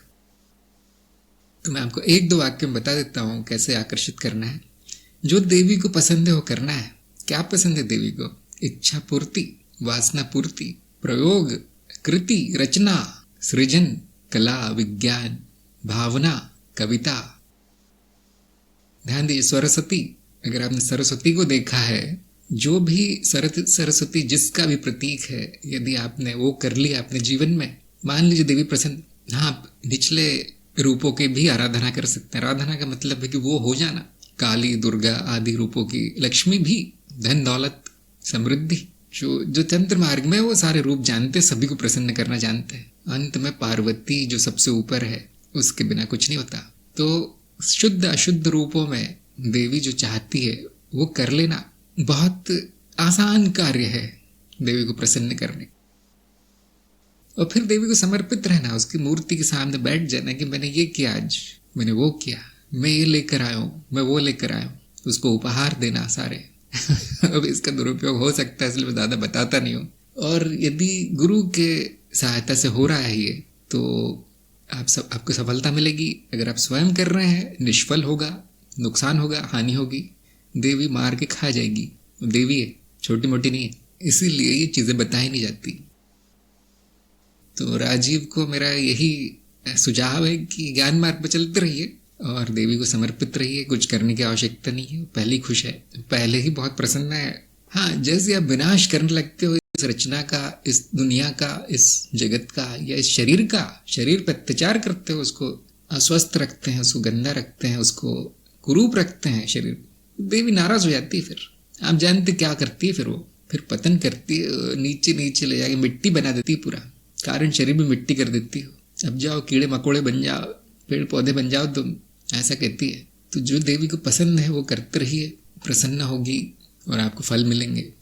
Speaker 1: तो मैं आपको एक दो वाक्य में बता देता हूं कैसे आकर्षित करना है। जो देवी को पसंद है वो करना है। क्या पसंद है देवी को? इच्छा पूर्ति, वासना पूर्ति, प्रयोग, कृति, रचना, सृजन, कला, विज्ञान, भावना, कविता। ध्यान दीजिए, सरस्वती, अगर आपने सरस्वती को देखा है, जो भी सरस्वती जिसका भी प्रतीक है, यदि आपने वो कर लिया अपने जीवन में, मान लीजिए देवी प्रसन्न। हाँ, आप निचले रूपों की भी आराधना कर सकते हैं। आराधना का मतलब है कि वो हो जाना, काली, दुर्गा आदि रूपों की, लक्ष्मी भी, धन दौलत समृद्धि, जो तंत्र मार्ग में वो सारे रूप जानते, सभी को प्रसन्न करना जानते हैं। अंत में पार्वती जो सबसे ऊपर है, उसके बिना कुछ नहीं होता। तो शुद्ध अशुद्ध रूपों में देवी जो चाहती है वो कर लेना, बहुत आसान कार्य है देवी को प्रसन्न करने। और फिर देवी को समर्पित रहना, उसकी मूर्ति के सामने बैठ जाना कि मैंने ये किया, आज मैंने वो किया, मैं ये लेकर आया हूँ, मैं वो लेकर आया हूँ, उसको उपहार देना सारे अब इसका दुरुपयोग हो सकता है, इसलिए मैं ज्यादा बताता नहीं हूँ। और यदि गुरु के सहायता से हो रहा है ये, तो आपको सफलता मिलेगी। अगर आप स्वयं कर रहे हैं, निष्फल होगा, नुकसान होगा, हानि होगी, देवी मार के खा जाएगी। देवी है, छोटी मोटी नहीं है, इसीलिए ये चीजें बताई नहीं जाती। तो राजीव को मेरा यही सुझाव है कि ज्ञान मार्ग पर चलते रहिए और देवी को समर्पित रहिए। कुछ करने की आवश्यकता नहीं है, पहले ही खुश है, पहले ही बहुत प्रसन्न है। हाँ, जैसे आप विनाश करने लगते हो इस रचना का, इस दुनिया का, इस जगत का, या इस शरीर का, शरीर पर अत्याचार करते हो, उसको अस्वस्थ रखते हैं, उसको गंदा रखते हैं, उसको कुरूप रखते हैं शरीर, देवी नाराज हो जाती है। फिर आप जानते क्या करती है, फिर पतन करती है, नीचे नीचे ले जाके मिट्टी बना देती है, पूरा कारण शरीर में मिट्टी कर देती हो। अब जाओ कीड़े मकोड़े बन जाओ, पेड़ पौधे बन जाओ तुम, ऐसा कहती है। तो जो देवी को पसंद है वो करते रहिए, प्रसन्न होगी और आपको फल मिलेंगे।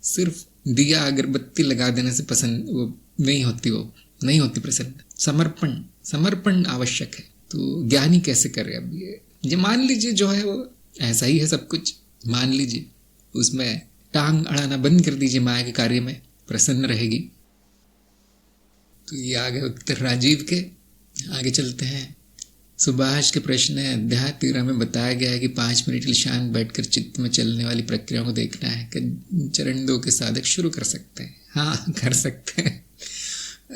Speaker 1: सिर्फ दिया अगरबत्ती लगा देने से पसंद वो नहीं होती प्रसन्न। समर्पण आवश्यक है। तो ज्ञानी कैसे करे? अब ये मान लीजिए जो है वो ऐसा ही है सब कुछ, मान लीजिए, उसमें टांग अड़ाना बंद कर दीजिए, माया के कार्य में प्रसन्न रहेगी। तो ये आगे उत्तर राजीव के। आगे चलते हैं। सुभाष के प्रश्न है, अध्याय 13 में बताया गया है कि 5 मिनट के लिए शांत बैठकर चित्त में चलने वाली प्रक्रियाओं को देखना है कि चरण 2 के साधक शुरू कर सकते हैं। हाँ, कर सकते हैं,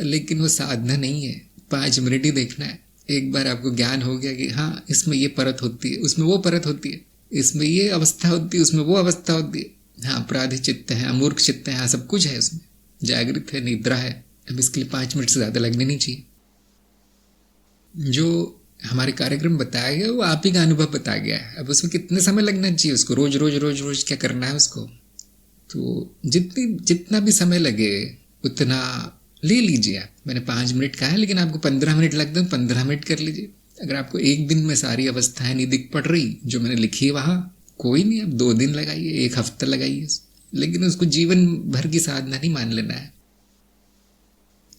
Speaker 1: लेकिन वो साधना नहीं है। 5 मिनट ही देखना है। एक बार आपको ज्ञान हो गया कि हाँ, इसमें ये परत होती है, उसमें वो परत होती है, इसमें ये अवस्था होती है, उसमें वो अवस्था होती है। हाँ, अपराधी चित्त है, अमूर्ख चित्त है, हाँ, सब कुछ है उसमें, जागृत है, निद्रा है। अब इसके लिए 5 मिनट से ज्यादा लगने नहीं चाहिए। जो हमारे कार्यक्रम बताया गया वो आप ही का अनुभव बताया गया है। अब उसमें कितने समय लगना चाहिए, उसको रोज रोज रोज रोज क्या करना है उसको। तो जितना भी समय लगे उतना ले लीजिए आप, मैंने 5 मिनट कहा है लेकिन आपको 15 मिनट लगते हैं, 15 मिनट कर लीजिए। अगर आपको एक दिन में सारी अवस्थाएं नहीं दिख पड़ रही जो मैंने लिखी है वहां, कोई नहीं, आप 2 दिन लगाइए, 1 हफ्ता लगाइए, लेकिन उसको जीवन भर की साधना नहीं मान लेना है।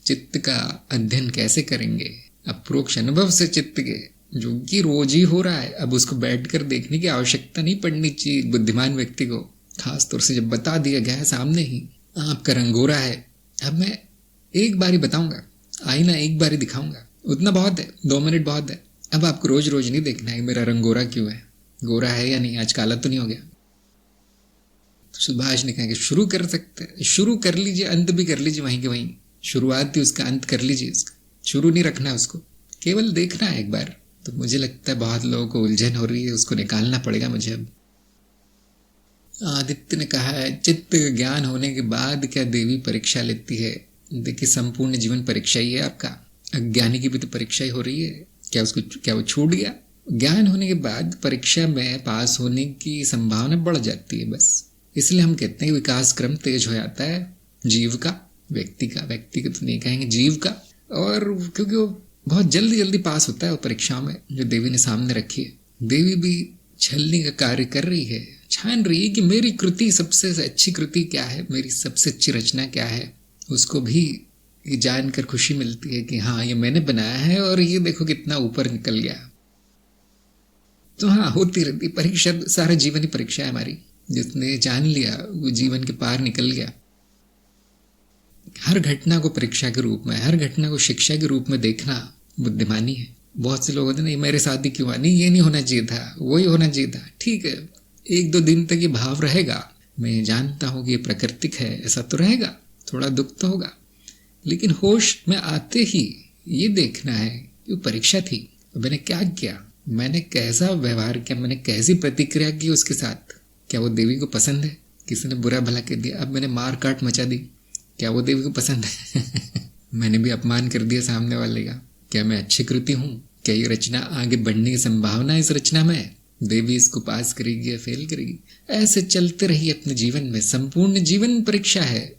Speaker 1: चित्त का अध्ययन कैसे करेंगे? अप्रोक्ष अनुभव से चित्त के, जो कि रोज ही हो रहा है। अब उसको बैठकर देखने की आवश्यकता नहीं पड़नी चाहिए बुद्धिमान व्यक्ति को, खासतौर से जब बता दिया गया है सामने ही आपका रंग गोरा है। अब मैं एक बारी बताऊंगा, आईना एक बारी दिखाऊंगा, उतना बहुत है, 2 मिनट बहुत है। अब आपको रोज रोज नहीं देखना है मेरा रंग गोरा क्यों है, गोरा है या नहीं, आज काला तो नहीं हो गया। तो सुभाष ने कहा कि शुरू कर सकते हैं, शुरू कर लीजिए, अंत भी कर लीजिए वहीं के वहीं, शुरुआत थी उसका, अंत कर लीजिए उसका, शुरू नहीं रखना है उसको, केवल देखना है एक बार। तो मुझे लगता है बहुत लोगों को उलझन हो रही है, उसको निकालना पड़ेगा मुझे अब। आदित्य ने कहा है चित्त ज्ञान होने के बाद क्या देवी परीक्षा लेती है? देखिए संपूर्ण जीवन परीक्षा ही है आपका, अज्ञानी की भी तो परीक्षा ही हो रही है। क्या वो छूट गया? ज्ञान होने के बाद परीक्षा में पास होने की संभावना बढ़ जाती है बस। इसलिए हम कहते हैं विकास क्रम तेज हो जाता है जीव का, व्यक्ति का तो नहीं कहेंगे, जीव का। और क्योंकि वो बहुत जल्दी जल्दी पास होता है वो परीक्षा में जो देवी ने सामने रखी है। देवी भी छलने का कार्य कर रही है, छान रही है कि मेरी कृति सबसे अच्छी कृति क्या है, मेरी सबसे अच्छी रचना क्या है। उसको भी जानकर खुशी मिलती है कि हाँ ये मैंने बनाया है और ये देखो कितना ऊपर निकल गया। तो हाँ होती रहती परीक्षा, सारा जीवन ही परीक्षा है हमारी। जिसने जान लिया वो जीवन के पार निकल गया। हर घटना को परीक्षा के रूप में, हर घटना को शिक्षा के रूप में देखना बुद्धिमानी है। बहुत से लोग होते नहीं मेरे साथ ही क्यों हुआ, नहीं ये नहीं होना चाहिए था, वही होना चाहिए था। ठीक है 1-2 दिन तक ये भाव रहेगा, मैं जानता हूं कि ये प्राकृतिक है, ऐसा तो रहेगा, थोड़ा दुख तो होगा, लेकिन होश में आते ही ये देखना है कि वो परीक्षा थी, मैंने क्या किया, मैंने कैसा व्यवहार किया, मैंने कैसी प्रतिक्रिया की उसके साथ। क्या वो देवी को पसंद है? किसी ने बुरा भला कह दिया, अब मैंने मार काट मचा दी, क्या वो देवी को पसंद है? मैंने भी अपमान कर दिया सामने वाले का, क्या मैं अच्छी कृति हूँ? क्या ये रचना आगे बढ़ने की संभावना है? इस रचना में देवी इसको पास करेगी या फेल करेगी? ऐसे चलते रहिए अपने जीवन में, संपूर्ण जीवन परीक्षा है।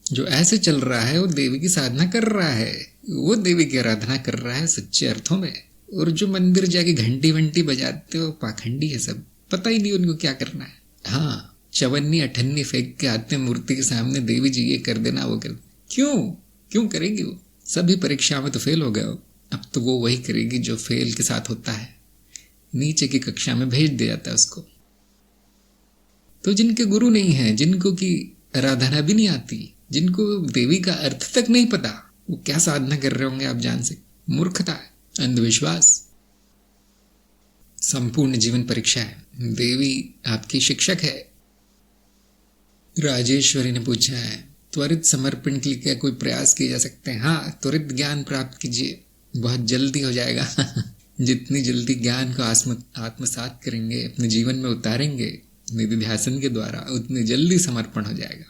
Speaker 1: जो ऐसे चल रहा है वो देवी की साधना कर रहा है, वो देवी की आराधना कर रहा है सच्चे अर्थों में। और जो मंदिर जाके घंटी वंटी बजाते हो पाखंडी है सब, पता ही नहीं उनको क्या करना है। हाँ चवन्नी अठन्नी फेंक के आते मूर्ति के सामने, देवी जी ये कर देना वो कर, क्यों करेगी वो? सभी परीक्षा में तो फेल हो गए हो, अब तो वो वही करेगी जो फेल के साथ होता है, नीचे की कक्षा में भेज दिया जाता है उसको। तो जिनके गुरु नहीं है, जिनको की आराधना भी नहीं आती, जिनको देवी का अर्थ तक नहीं पता, वो क्या साधना कर रहे होंगे आप जान सकते। मूर्खता है, अंधविश्वास। संपूर्ण जीवन परीक्षा है, देवी आपकी शिक्षक है। राजेश्वरी ने पूछा है त्वरित समर्पण के लिए क्या कोई प्रयास किए जा सकते हैं? हाँ त्वरित ज्ञान प्राप्त कीजिए, बहुत जल्दी हो जाएगा। जितनी जल्दी ज्ञान को आत्मसात करेंगे, अपने जीवन में उतारेंगे निधिध्यासन के द्वारा, उतनी जल्दी समर्पण हो जाएगा।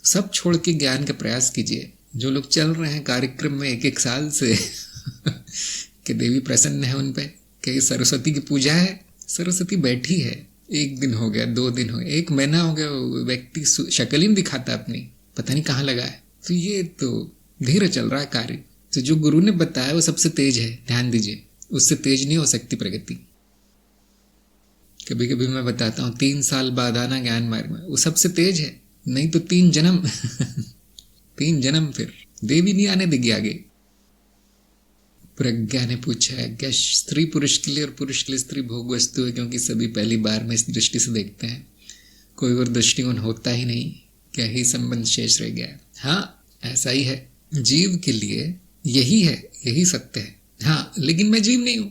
Speaker 1: सब छोड़ के ज्ञान का प्रयास कीजिए। जो लोग चल रहे हैं कार्यक्रम में 1-1 साल से कि देवी प्रसन्न है उन पे, कि सरस्वती की पूजा है, सरस्वती बैठी है, 1 दिन हो गया, 2 दिन हो गया, 1 महीना हो गया, व्यक्ति शक्ल ही नहीं दिखाता अपनी, पता नहीं कहाँ लगा है। तो ये तो धीरे चल रहा है कार्य। तो जो गुरु ने बताया वो सबसे तेज है, ध्यान दीजिए, उससे तेज नहीं हो सकती प्रगति। कभी कभी मैं बताता हूँ 3 साल बाद आना ज्ञान मार्ग में, वो सबसे तेज है, नहीं तो 3 जन्म 3 जन्म फिर देवी नहीं आने देगी आगे। प्रज्ञा ने पूछा है क्या स्त्री पुरुष के लिए और पुरुष के लिए स्त्री भोग वस्तु है? क्योंकि सभी पहली बार में इस दृष्टि से देखते हैं, कोई और दृष्टिकोण होता ही नहीं, क्या ही संबंध शेष रह गया है। हाँ ऐसा ही है, जीव के लिए यही है, यही सत्य है। हाँ लेकिन मैं जीव नहीं हूं,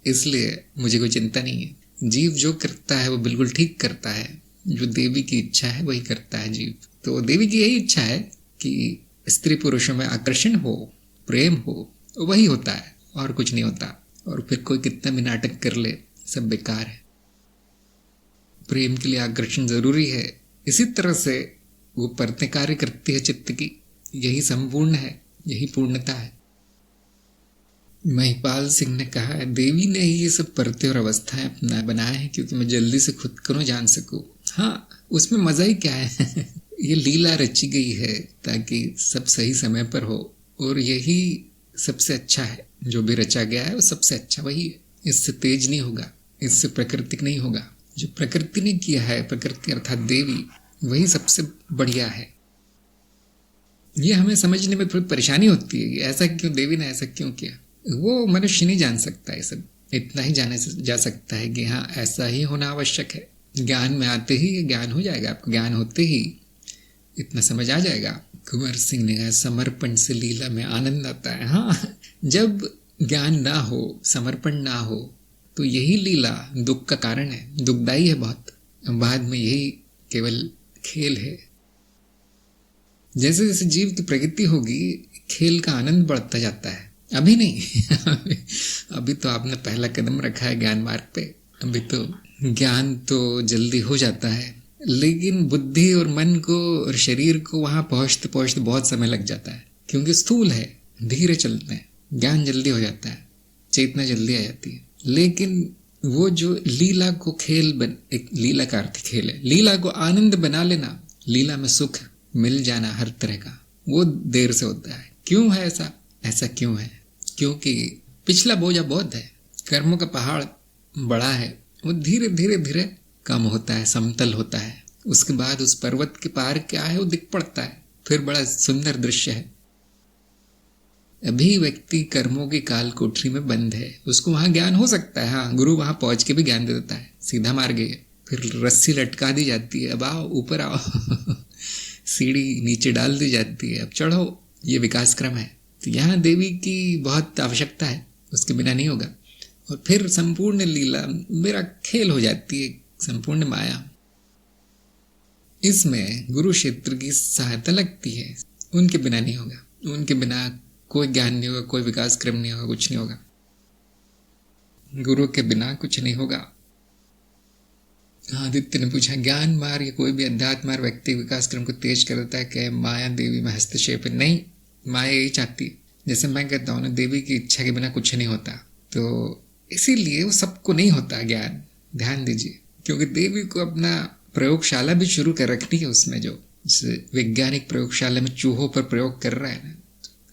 Speaker 1: इसलिए मुझे कोई चिंता नहीं है। जीव जो करता है वो बिल्कुल ठीक करता है, जो देवी की इच्छा है वही करता है जीव। तो देवी की यही इच्छा है कि स्त्री पुरुषों में आकर्षण हो, प्रेम हो, वही होता है और कुछ नहीं होता। और फिर कोई कितना भी नाटक कर ले, सब बेकार है। प्रेम के लिए आकर्षण जरूरी है, इसी तरह से वो परतें कार्य करती है चित्त की, यही संपूर्ण है, यही पूर्णता है। महिपाल सिंह ने कहा है देवी ने ही ये सब परतें और अवस्थाएं अपना बनाए हैं क्योंकि मैं जल्दी से खुद को न जान सकूं। हाँ उसमें मजा ही क्या है ये लीला रची गई है ताकि सब सही समय पर हो, और यही सबसे अच्छा है। जो भी रचा गया है वो सबसे अच्छा वही है। इससे तेज नहीं होगा, इससे प्राकृतिक नहीं होगा। जो प्रकृति ने किया है, प्रकृति अर्थात देवी, वही सबसे बढ़िया है। ये हमें समझने में थोड़ी परेशानी होती है, ऐसा क्यों देवी ने ऐसा क्यों किया। वो मनुष्य नहीं जान सकता है सब। इतना ही जाने जा सकता है कि हाँ ऐसा ही होना आवश्यक है। ज्ञान में आते ही ज्ञान हो जाएगा आपको, ज्ञान होते ही इतना समझ आ जाएगा। कुंवर सिंह ने कहा समर्पण से लीला में आनंद आता है। हाँ, जब ज्ञान ना हो, समर्पण ना हो, तो यही लीला दुख का कारण है, दुखदायी है बहुत। बाद में यही केवल खेल है। जैसे जैसे जीव की प्रगति होगी, खेल का आनंद बढ़ता जाता है। अभी नहीं अभी तो आपने पहला कदम रखा है ज्ञान मार्ग पे। अभी तो ज्ञान तो जल्दी हो जाता है, लेकिन बुद्धि और मन को और शरीर को वहां पहुंचते पहुंचते बहुत समय लग जाता है, क्योंकि स्थूल है, धीरे चलते हैं। ज्ञान जल्दी हो जाता है, चेतना जल्दी आ जाती है। लेकिन वो जो लीला को एक लीला का अर्थ खेल है, लीला को आनंद बना लेना, लीला में सुख मिल जाना हर तरह का, वो देर से होता है। क्यों है ऐसा? ऐसा क्यों है? क्योंकि पिछला बोझा बहुत है, कर्मों का पहाड़ बड़ा है, वो धीरे धीरे धीरे कम होता है, समतल होता है। उसके बाद उस पर्वत के पार क्या है वो दिख पड़ता है, फिर बड़ा सुंदर दृश्य है। अभी व्यक्ति कर्मों की काल कोठरी में बंद है, उसको वहां ज्ञान हो सकता है। हाँ, गुरु वहां पहुंच के भी ज्ञान दे देता है, सीधा मार्ग है। फिर रस्सी लटका दी जाती है, अब आओ ऊपर आओ सीढ़ी नीचे डाल दी जाती है, अब चढ़ो, ये विकास क्रम है। तो यहाँ देवी की बहुत आवश्यकता है, उसके बिना नहीं होगा। और फिर संपूर्ण लीला मेरा खेल हो जाती है, संपूर्ण माया। इसमें गुरु क्षेत्र की सहायता लगती है, उनके बिना नहीं होगा। उनके बिना कोई ज्ञान नहीं होगा, कोई विकास क्रम नहीं होगा, कुछ नहीं होगा। गुरु के बिना कुछ नहीं होगा। आदित्य ने पूछा ज्ञान मार्ग या कोई भी अध्यात्म मार्ग व्यक्ति विकास क्रम को तेज कर देता है क्या? माया देवी में हस्तक्षेप नहीं, माया यही चाहती है। जैसे मैं कहता हूँ ना, देवी की इच्छा के बिना कुछ नहीं होता, तो इसीलिए वो सबको नहीं होता ज्ञान। ध्यान दीजिए, क्योंकि देवी को अपना प्रयोगशाला भी शुरू कर रखनी है। उसमें जो वैज्ञानिक प्रयोगशाला में चूहों पर प्रयोग कर रहा है ना,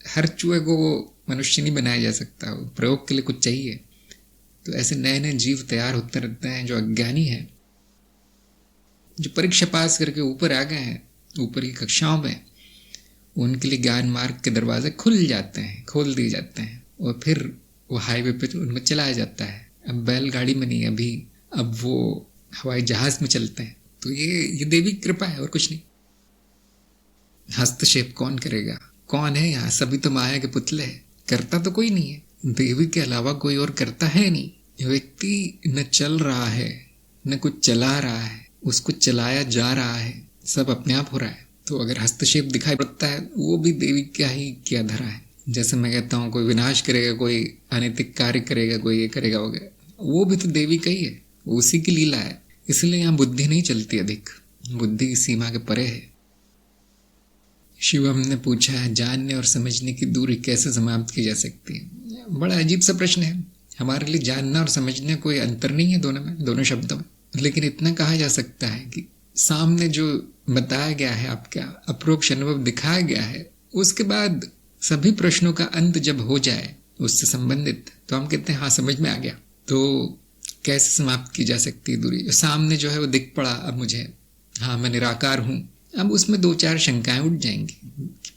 Speaker 1: हर चूहे को वो मनुष्य नहीं बनाया जा सकता, वो प्रयोग के लिए कुछ चाहिए। तो ऐसे नए नए जीव तैयार होते रहते हैं जो अज्ञानी है, जो परीक्षा पास करके ऊपर आ गए हैं, ऊपर की कक्षाओं में, उनके लिए ज्ञान मार्ग के दरवाजे खुल जाते हैं, खोल दिए जाते हैं, और फिर वो हाईवे पे उनमें चलाया जाता है। अब बैलगाड़ी में नहीं, अभी अब वो हवाई जहाज में चलते हैं। तो ये देवी की कृपा है और कुछ नहीं। हस्तक्षेप कौन करेगा? कौन है यहाँ? सभी तो माया के पुतले हैं, करता तो कोई नहीं है। देवी के अलावा कोई और करता है नहीं। व्यक्ति न चल रहा है न कुछ चला रहा है, उसको चलाया जा रहा है, सब अपने आप हो रहा है। तो अगर हस्तक्षेप दिखाई पड़ता है, वो भी देवी का ही क्या धरा है। जैसे मैं कहता हूँ कोई विनाश करेगा, कोई अनैतिक कार्य करेगा, कोई ये करेगा वगैरह, वो भी तो देवी का ही है, उसी की लीला है। इसलिए यहाँ बुद्धि नहीं चलती अधिक, बुद्धि सीमा के परे है। शिवम ने पूछा है जानने और समझने की दूरी कैसे समाप्त की जा सकती है? बड़ा अजीब सा प्रश्न है। हमारे लिए जानना और समझने कोई अंतर नहीं है दोनों में, दोनों शब्दों में। लेकिन इतना कहा जा सकता है कि सामने जो बताया गया है, आपका अप्रोक्ष अनुभव दिखाया गया है, उसके बाद सभी प्रश्नों का अंत जब हो जाए उससे संबंधित, तो हम कहते हैं हाँ समझ में आ गया। तो कैसे समाप्त की जा सकती है दूरी? सामने जो है वो दिख पड़ा अब मुझे, हाँ मैं निराकार हूँ। अब उसमें दो चार शंकाएं उठ जाएंगी,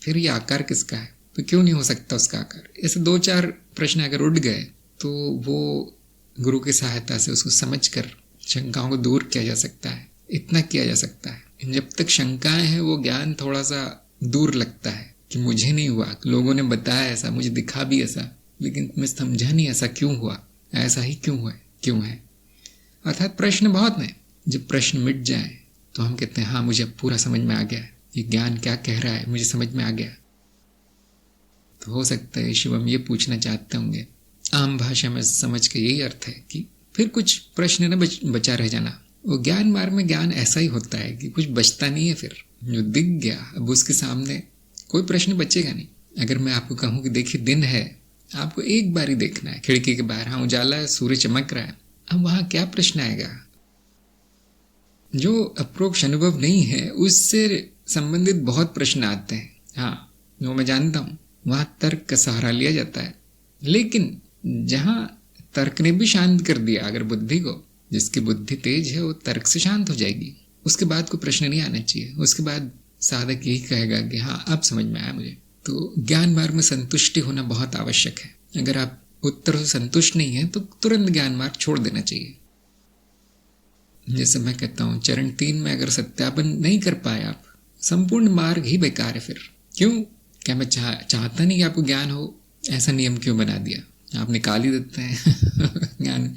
Speaker 1: फिर ये आकार किसका है, तो क्यों नहीं हो सकता उसका आकार? ऐसे दो चार प्रश्न अगर उठ गए तो वो गुरु की सहायता से उसको समझकर शंकाओं को दूर किया जा सकता है। इतना किया जा सकता है। जब तक शंकाएं हैं वो ज्ञान थोड़ा सा दूर लगता है कि मुझे नहीं हुआ, लोगों ने बताया ऐसा, मुझे दिखा भी ऐसा, लेकिन मैं समझा नहीं ऐसा क्यों हुआ, ऐसा ही क्यों है। अर्थात प्रश्न बहुत हैं। जब प्रश्न मिट जाए तो हम कहते हैं हाँ मुझे अब पूरा समझ में आ गया, ये ज्ञान क्या कह रहा है मुझे समझ में आ गया। तो हो सकता है शिवम ये पूछना चाहते होंगे, आम भाषा में समझ के यही अर्थ है कि फिर कुछ प्रश्न न बचा रह जाना। वो ज्ञान मार्ग में ज्ञान ऐसा ही होता है कि कुछ बचता नहीं है। फिर जो दिख गया अब उसके सामने कोई प्रश्न बचेगा नहीं। अगर मैं आपको कहूँ कि देखिए दिन है, आपको एक बार ही देखना है, खिड़की के बाहर हाँ उजाला है, सूर्य चमक रहा है, अब वहां क्या प्रश्न आएगा? जो अप्रोक्ष अनुभव नहीं है उससे संबंधित बहुत प्रश्न आते हैं। हाँ, वो मैं जानता हूँ, वहां तर्क का सहारा लिया जाता है, लेकिन जहां तर्क ने भी शांत कर दिया अगर बुद्धि को, जिसकी बुद्धि तेज है वो तर्क से शांत हो जाएगी, उसके बाद कोई प्रश्न नहीं आना चाहिए। उसके बाद साधक यही कहेगा कि हाँ अब समझ में आया मुझे। तो ज्ञान मार्ग में संतुष्टि होना बहुत आवश्यक है। अगर आप उत्तर से संतुष्ट नहीं है तो तुरंत ज्ञान मार्ग छोड़ देना चाहिए। जैसे मैं कहता हूँ चरण 3 में अगर सत्यापन नहीं कर पाए आप, संपूर्ण मार्ग ही बेकार है। फिर क्यों? क्या मैं चाहता नहीं कि आपको ज्ञान हो? ऐसा नियम क्यों बना दिया? आप निकाल ही देते हैं ज्ञान।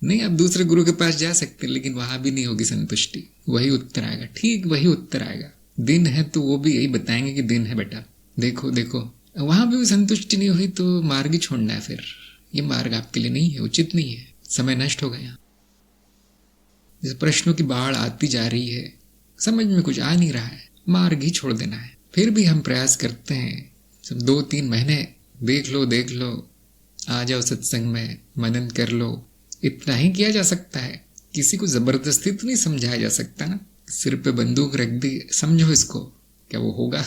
Speaker 1: नहीं, आप दूसरे गुरु के पास जा सकते हैं, लेकिन वहां भी नहीं होगी संतुष्टि। वही उत्तर आएगा, ठीक वही उत्तर आएगा। दिन है तो वो भी यही बताएंगे कि दिन है बेटा, देखो देखो। वहां भी संतुष्टि नहीं हुई तो मार्ग ही छोड़ना है। फिर ये मार्ग आपके लिए नहीं है, उचित नहीं है, समय नष्ट हो गया। जैसे प्रश्नों की बाढ़ आती जा रही है, समझ में कुछ आ नहीं रहा है, मार्ग ही छोड़ देना है। फिर भी हम प्रयास करते हैं, सब 2-3 महीने देख लो, आ जाओ सत्संग में, मनन कर लो। इतना ही किया जा सकता है। किसी को जबरदस्ती तो नहीं समझाया जा सकता ना। सिर पे बंदूक रख दी, समझो इसको, क्या वो होगा?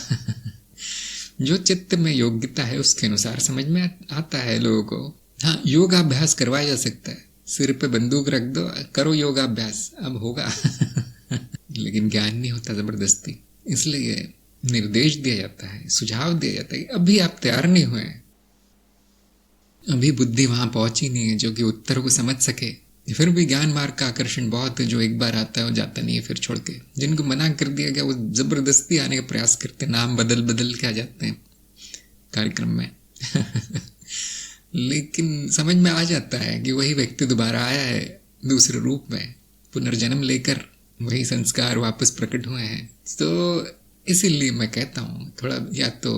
Speaker 1: जो चित्त में योग्यता है उसके अनुसार समझ में आता है लोगों को। हाँ, योगाभ्यास करवाया जा सकता है। सिर पे बंदूक रख दो, करो योगाभ्यास, अब होगा। लेकिन ज्ञान नहीं होता जबरदस्ती। इसलिए निर्देश दिया जाता है, सुझाव दिया जाता है कि अभी आप तैयार नहीं हुए, अभी बुद्धि वहां पहुंची नहीं है जो कि उत्तर को समझ सके। फिर भी ज्ञान मार्ग का आकर्षण बहुत है, जो एक बार आता है वो जाता नहीं है फिर छोड़ के। जिनको मना कर दिया गया वो जबरदस्ती आने का प्रयास करते हैं, नाम बदल के आ जाते हैं कार्यक्रम में। लेकिन समझ में आ जाता है कि वही व्यक्ति दोबारा आया है दूसरे रूप में, पुनर्जन्म लेकर वही संस्कार वापस प्रकट हुए हैं। तो इसीलिए मैं कहता हूँ थोड़ा या तो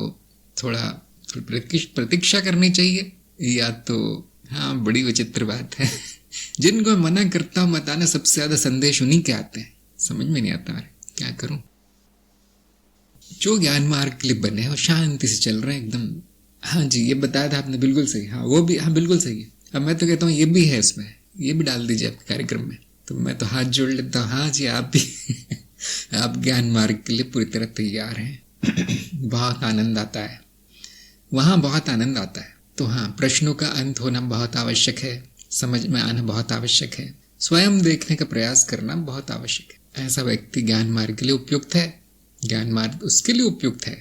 Speaker 1: थोड़ा प्रतीक्षा करनी चाहिए, या तो हाँ, बड़ी विचित्र बात है। जिनको मैं मना करता हूँ मत आना, सबसे ज्यादा संदेश उन्हीं के आते हैं। समझ में नहीं आता है, क्या करूं? जो ज्ञान मार्ग के लिए बने और शांति से चल रहे हैं एकदम। हाँ जी, ये बताया था आपने, बिल्कुल सही। हाँ, वो भी, हाँ बिल्कुल सही है। अब मैं तो कहता हूँ ये भी है उसमें, ये भी डाल दीजिए आपके कार्यक्रम में। तो मैं तो हाथ जोड़ लेता हूँ, हाँ जी आप भी आप ज्ञान मार्ग के लिए पूरी तरह तैयार हैं। बहुत आनंद आता है वहां, बहुत आनंद आता है। तो हाँ, प्रश्नों का अंत होना बहुत आवश्यक है, समझ में आना बहुत आवश्यक है, स्वयं देखने का प्रयास करना बहुत आवश्यक है। ऐसा व्यक्ति ज्ञान मार्ग के लिए उपयुक्त है, ज्ञान मार्ग उसके लिए उपयुक्त है।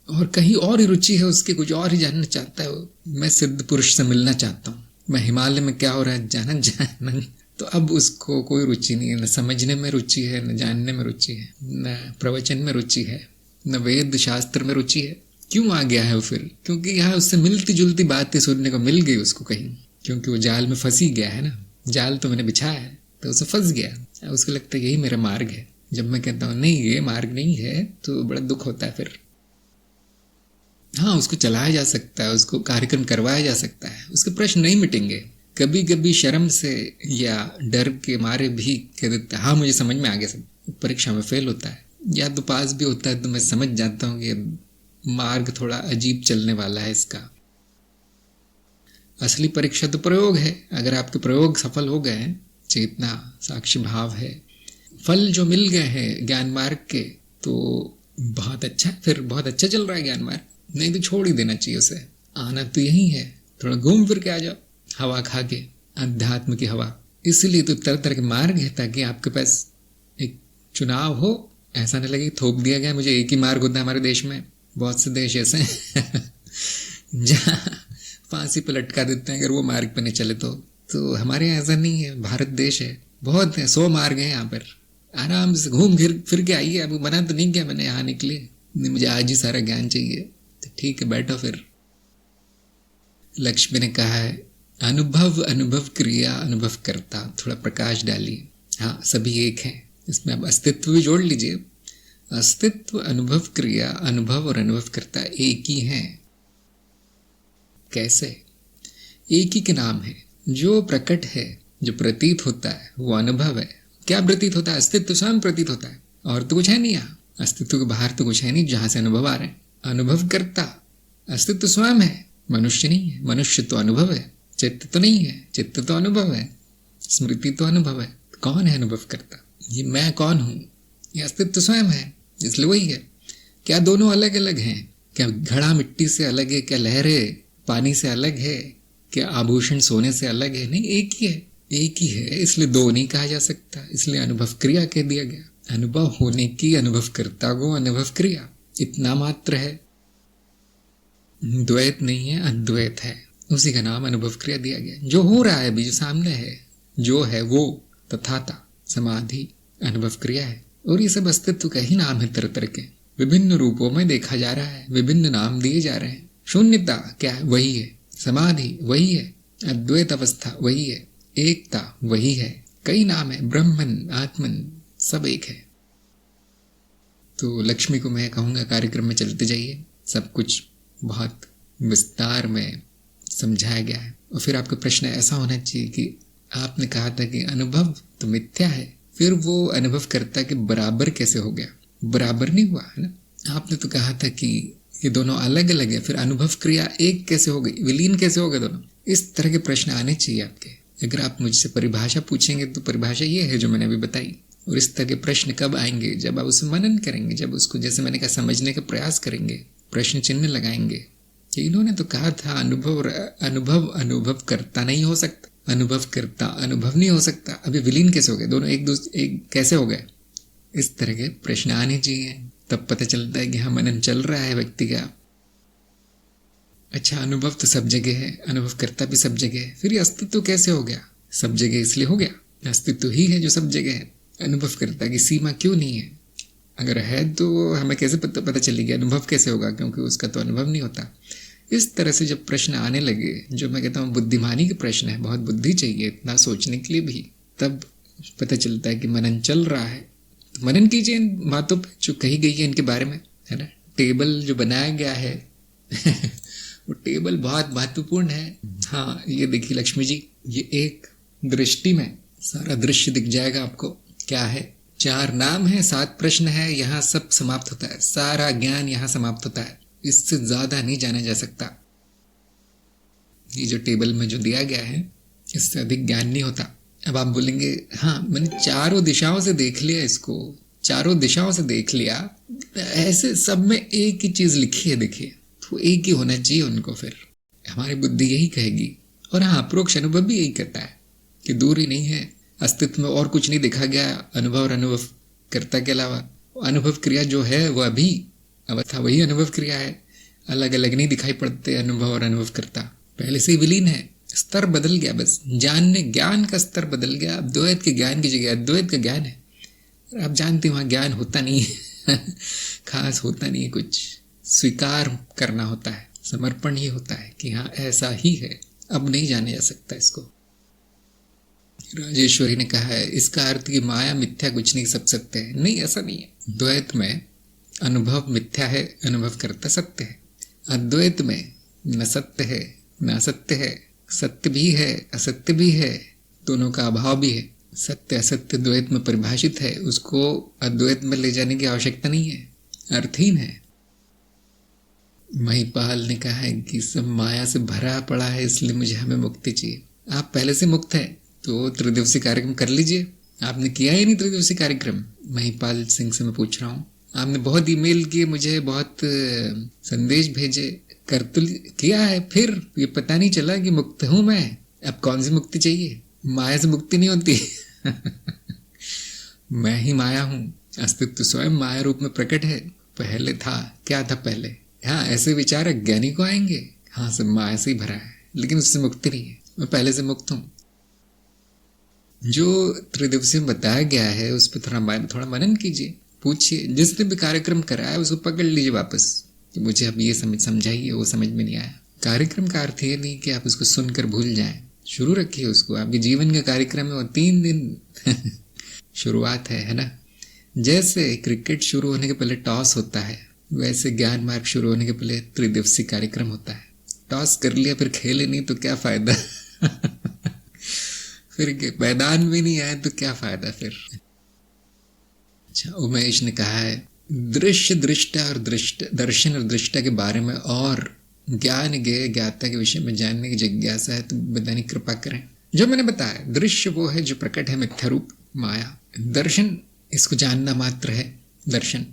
Speaker 1: और कहीं और ही रुचि है उसकी, कुछ और ही जानना चाहता है वो। मैं सिद्ध पुरुष से मिलना चाहता हूँ, मैं हिमालय में क्या हो रहा है जानना। तो अब उसको कोई रुचि नहीं है, न समझने में रुचि है, न जानने में रुचि है, न प्रवचन में रुचि है, न वेद शास्त्र में रुचि है। क्यों आ गया है वो फिर? क्योंकि यहाँ उससे मिलती जुलती बातें सुनने को मिल गई उसको कहीं, क्योंकि वो जाल में फंसी गया है ना। जाल तो मैंने बिछाया है तो उसे फंस गया, उसको लगता है यही मेरा मार्ग है। जब मैं कहता हूँ नहीं ये मार्ग नहीं है तो बड़ा दुख होता है फिर। हाँ, उसको चलाया जा सकता है, उसको कार्यक्रम करवाया जा सकता है, उसके प्रश्न नहीं मिटेंगे। कभी कभी शर्म से या डर के मारे भी कह देता है हाँ मुझे समझ में आ गया, सब परीक्षा में फेल होता है या तो पास भी होता है। तो मैं समझ जाता हूँ कि मार्ग थोड़ा अजीब चलने वाला है इसका। असली परीक्षा तो प्रयोग है। अगर आपके प्रयोग सफल हो गए, चेतना साक्षी भाव है, फल जो मिल गए हैं ज्ञान मार्ग के, तो बहुत अच्छा, फिर बहुत अच्छा चल रहा है ज्ञान मार्ग। नहीं तो छोड़ ही देना चाहिए उसे। आना तो यही है, थोड़ा घूम फिर के आ जाओ, हवा खा के, अध्यात्म की हवा। इसलिए तो तरह तरह के मार्ग है, ताकि आपके पास एक चुनाव हो। ऐसा नहीं लगे थोप दिया गया मुझे एक ही मार्ग होता है। हमारे देश में बहुत से देश ऐसे हैं जहाँ फांसी पर लटका देते हैं अगर वो मार्ग पर नहीं चले तो हमारे यहाँ ऐसा नहीं है। भारत देश है, बहुत है, 100 मार्ग हैं यहाँ पर। आराम से घूम फिर के आइए। अब मना तो नहीं किया मैंने यहाँ निकले, मुझे आज ही सारा ज्ञान चाहिए, तो ठीक है बैठो फिर। लक्ष्मी ने कहा है अनुभव क्रिया अनुभव करता, थोड़ा प्रकाश डालिए। हाँ, सभी एक हैं, इसमें अब अस्तित्व भी जोड़ लीजिए। अस्तित्व, अनुभव क्रिया, अनुभव और अनुभव करता एक ही हैं। कैसे? एक ही के नाम है। जो प्रकट है, जो प्रतीत होता है वो अनुभव है। क्या प्रतीत होता है? अस्तित्व स्वयं प्रतीत होता है, और तो कुछ है नहीं यहाँ। अस्तित्व के बाहर तो कुछ है नहीं जहां से अनुभव आ रहे हैं। अनुभव करता अस्तित्व स्वयं है, मनुष्य नहीं है। मनुष्य तो अनुभव है, चित्त तो नहीं है। चित्त तो अनुभव है, स्मृति तो अनुभव है। कौन है अनुभव करता? ये मैं कौन हूं? ये अस्तित्व स्वयं है, इसलिए वही है। क्या दोनों अलग अलग हैं? क्या घड़ा मिट्टी से अलग है? क्या लहरें पानी से अलग है? क्या आभूषण सोने से अलग है? नहीं, एक ही है, एक ही है। इसलिए दो नहीं कहा जा सकता, इसलिए अनुभव क्रिया कह दिया गया। अनुभव होने की अनुभवकर्ता को अनुभव क्रिया, इतना मात्र है। द्वैत नहीं है, अद्वैत है, उसी का नाम अनुभव क्रिया दिया गया। जो हो रहा है अभी, जो सामने है, जो है वो तथाता समाधि अनुभव क्रिया है। और ये सब अस्तित्व का ही नाम है। तरह तरह के विभिन्न रूपों में देखा जा रहा है, विभिन्न नाम दिए जा रहे हैं। शून्यता क्या है? वही है। समाधि वही है। अद्वैत अवस्था वही है। एकता वही है। कई नाम है, ब्रह्मन, आत्मन, सब एक है। तो लक्ष्मी को मैं कहूँगा कार्यक्रम में चलते जाइए, सब कुछ बहुत विस्तार में समझाया गया है। और फिर आपका प्रश्न ऐसा होना चाहिए कि आपने कहा था कि अनुभव तो मिथ्या है, फिर वो अनुभव करता के बराबर कैसे हो गया? बराबर नहीं हुआ है ना। आपने तो कहा था कि ये दोनों अलग अलग है, फिर अनुभव क्रिया एक कैसे हो गई, विलीन कैसे हो गए दोनों? इस तरह के प्रश्न आने चाहिए आपके। अगर आप मुझसे परिभाषा पूछेंगे तो परिभाषा ये है जो मैंने अभी बताई। और इस तरह के प्रश्न कब आएंगे? जब आप उसे मनन करेंगे, जब उसको जैसे मैंने कहा समझने का प्रयास करेंगे, प्रश्न चिन्ह लगाएंगे कि इन्होंने तो कहा था अनुभव करता नहीं हो सकता, अनुभव करता अनुभव नहीं हो सकता, अभी विलीन कैसे हो गए दोनों, एक कैसे हो गए? इस तरह के प्रश्न आने चाहिए, तब पता चलता है कि हाँ मनन चल रहा है व्यक्ति का। अच्छा, अनुभव तो सब जगह है, अनुभव करता भी सब जगह है, फिर ये अस्तित्व कैसे हो गया? सब जगह इसलिए हो गया, अस्तित्व ही है जो सब जगह है। अनुभव करता की सीमा क्यों नहीं है? अगर है तो हमें कैसे पता चलेगी? अनुभव कैसे होगा? क्योंकि उसका तो अनुभव नहीं होता। इस तरह से जब प्रश्न आने लगे, जो मैं कहता हूँ बुद्धिमानी के प्रश्न है, बहुत बुद्धि चाहिए इतना सोचने के लिए भी, तब पता चलता है कि मनन चल रहा है। तो मनन कीजिए इन बातों पर जो कही गई है इनके बारे में, है ना। टेबल जो बनाया गया है वो टेबल बहुत महत्वपूर्ण है। हाँ, ये देखिए लक्ष्मी जी, ये एक दृष्टि में सारा दृश्य दिख जाएगा आपको। क्या है? 4 नाम है, 7 प्रश्न है, यहाँ सब समाप्त होता है, सारा ज्ञान यहाँ समाप्त होता है। इससे ज्यादा नहीं जाना जा सकता। ये जो टेबल में जो दिया गया है, इससे अधिक ज्ञान नहीं होता। अब आप बोलेंगे हाँ मैंने चारों दिशाओं से देख लिया, इसको चारों दिशाओं से देख लिया, ऐसे सब में एक ही चीज लिखी है, देखिए तो एक ही होना चाहिए उनको। फिर हमारी बुद्धि यही कहेगी। और हाँ, अप्रोक्ष अनुभव भी यही कहता है कि दूर ही नहीं है, अस्तित्व में और कुछ नहीं देखा गया अनुभव और अनुभव कर्ता के अलावा। अनुभव क्रिया जो है वह अभी अवस्था वही अनुभव क्रिया है, अलग अलग नहीं दिखाई पड़ते अनुभव और अनुभव करता, पहले से ही विलीन है। स्तर बदल गया, बस जानने ज्ञान का स्तर बदल गया। अब द्वैत के ज्ञान की जगह अद्वैत का ज्ञान है। आप जानते हैं वहां ज्ञान होता नहीं है खास होता नहीं है, कुछ स्वीकार करना होता है, समर्पण ही होता है कि हाँ ऐसा ही है, अब नहीं जाने जा सकता इसको। राजेश्वरी ने कहा है इसका अर्थ कि माया मिथ्या कुछ नहीं, सब सत्य है। नहीं, ऐसा नहीं है। द्वैत में अनुभव मिथ्या है, अनुभव करता सत्य है। अद्वैत में न सत्य है न असत्य है, सत्य भी है असत्य भी है, दोनों का अभाव भी है। सत्य असत्य द्वैत में परिभाषित है, उसको अद्वैत में ले जाने की आवश्यकता नहीं है, अर्थहीन है। महिपाल ने कहा है कि सब माया से भरा पड़ा है, इसलिए मुझे हमें मुक्ति चाहिए। आप पहले से मुक्त है तो त्रिदिवसीय कार्यक्रम कर लीजिए। आपने किया ही नहीं त्रिदिवसीय कार्यक्रम। महिपाल सिंह से मैं पूछ रहा हूँ, आपने बहुत ईमेल किए, मुझे बहुत संदेश भेजे, कर तो किया है, फिर ये पता नहीं चला कि मुक्त हूं मैं। अब कौन सी मुक्ति चाहिए? माया से मुक्ति नहीं होती मैं ही माया हूं, अस्तित्व स्वयं माया रूप में प्रकट है। पहले था, क्या था पहले? हाँ, ऐसे विचार अज्ञानी को आएंगे, हाँ सब माया से ही भरा है, लेकिन उससे मुक्ति नहीं है, मैं पहले से मुक्त हूं। जो त्रिदिवसीय में बताया गया है उस पर थोड़ा मनन कीजिए, पूछिए। जिसने भी कार्यक्रम कराया उसको पकड़ लीजिए वापस कि मुझे अब ये समझाइए, वो समझ में नहीं आया। कार्यक्रम का अर्थ ये नहीं कि आप उसको सुनकर भूल जाएं, शुरू रखिए उसको। आपके जीवन का कार्यक्रम है वो 3 दिन शुरुआत है ना। जैसे क्रिकेट शुरू होने के पहले टॉस होता है, वैसे ज्ञान मार्ग शुरू होने के पहले त्रिदिवसीय कार्यक्रम होता है। टॉस कर लिया फिर खेले नहीं तो क्या फायदा फिर मैदान में नहीं आए तो क्या फायदा फिर। अच्छा, उमेश ने कहा है दृश्य दृष्टा और दर्शन और दृष्टा के बारे में और ज्ञान ज्ञेय ज्ञाता के विषय में जानने की जिज्ञासा है तो बताने की कृपा करें। जो मैंने बताया, दृश्य वो है जो प्रकट है मिथ्या रूप माया। दर्शन इसको जानना मात्र है दर्शन।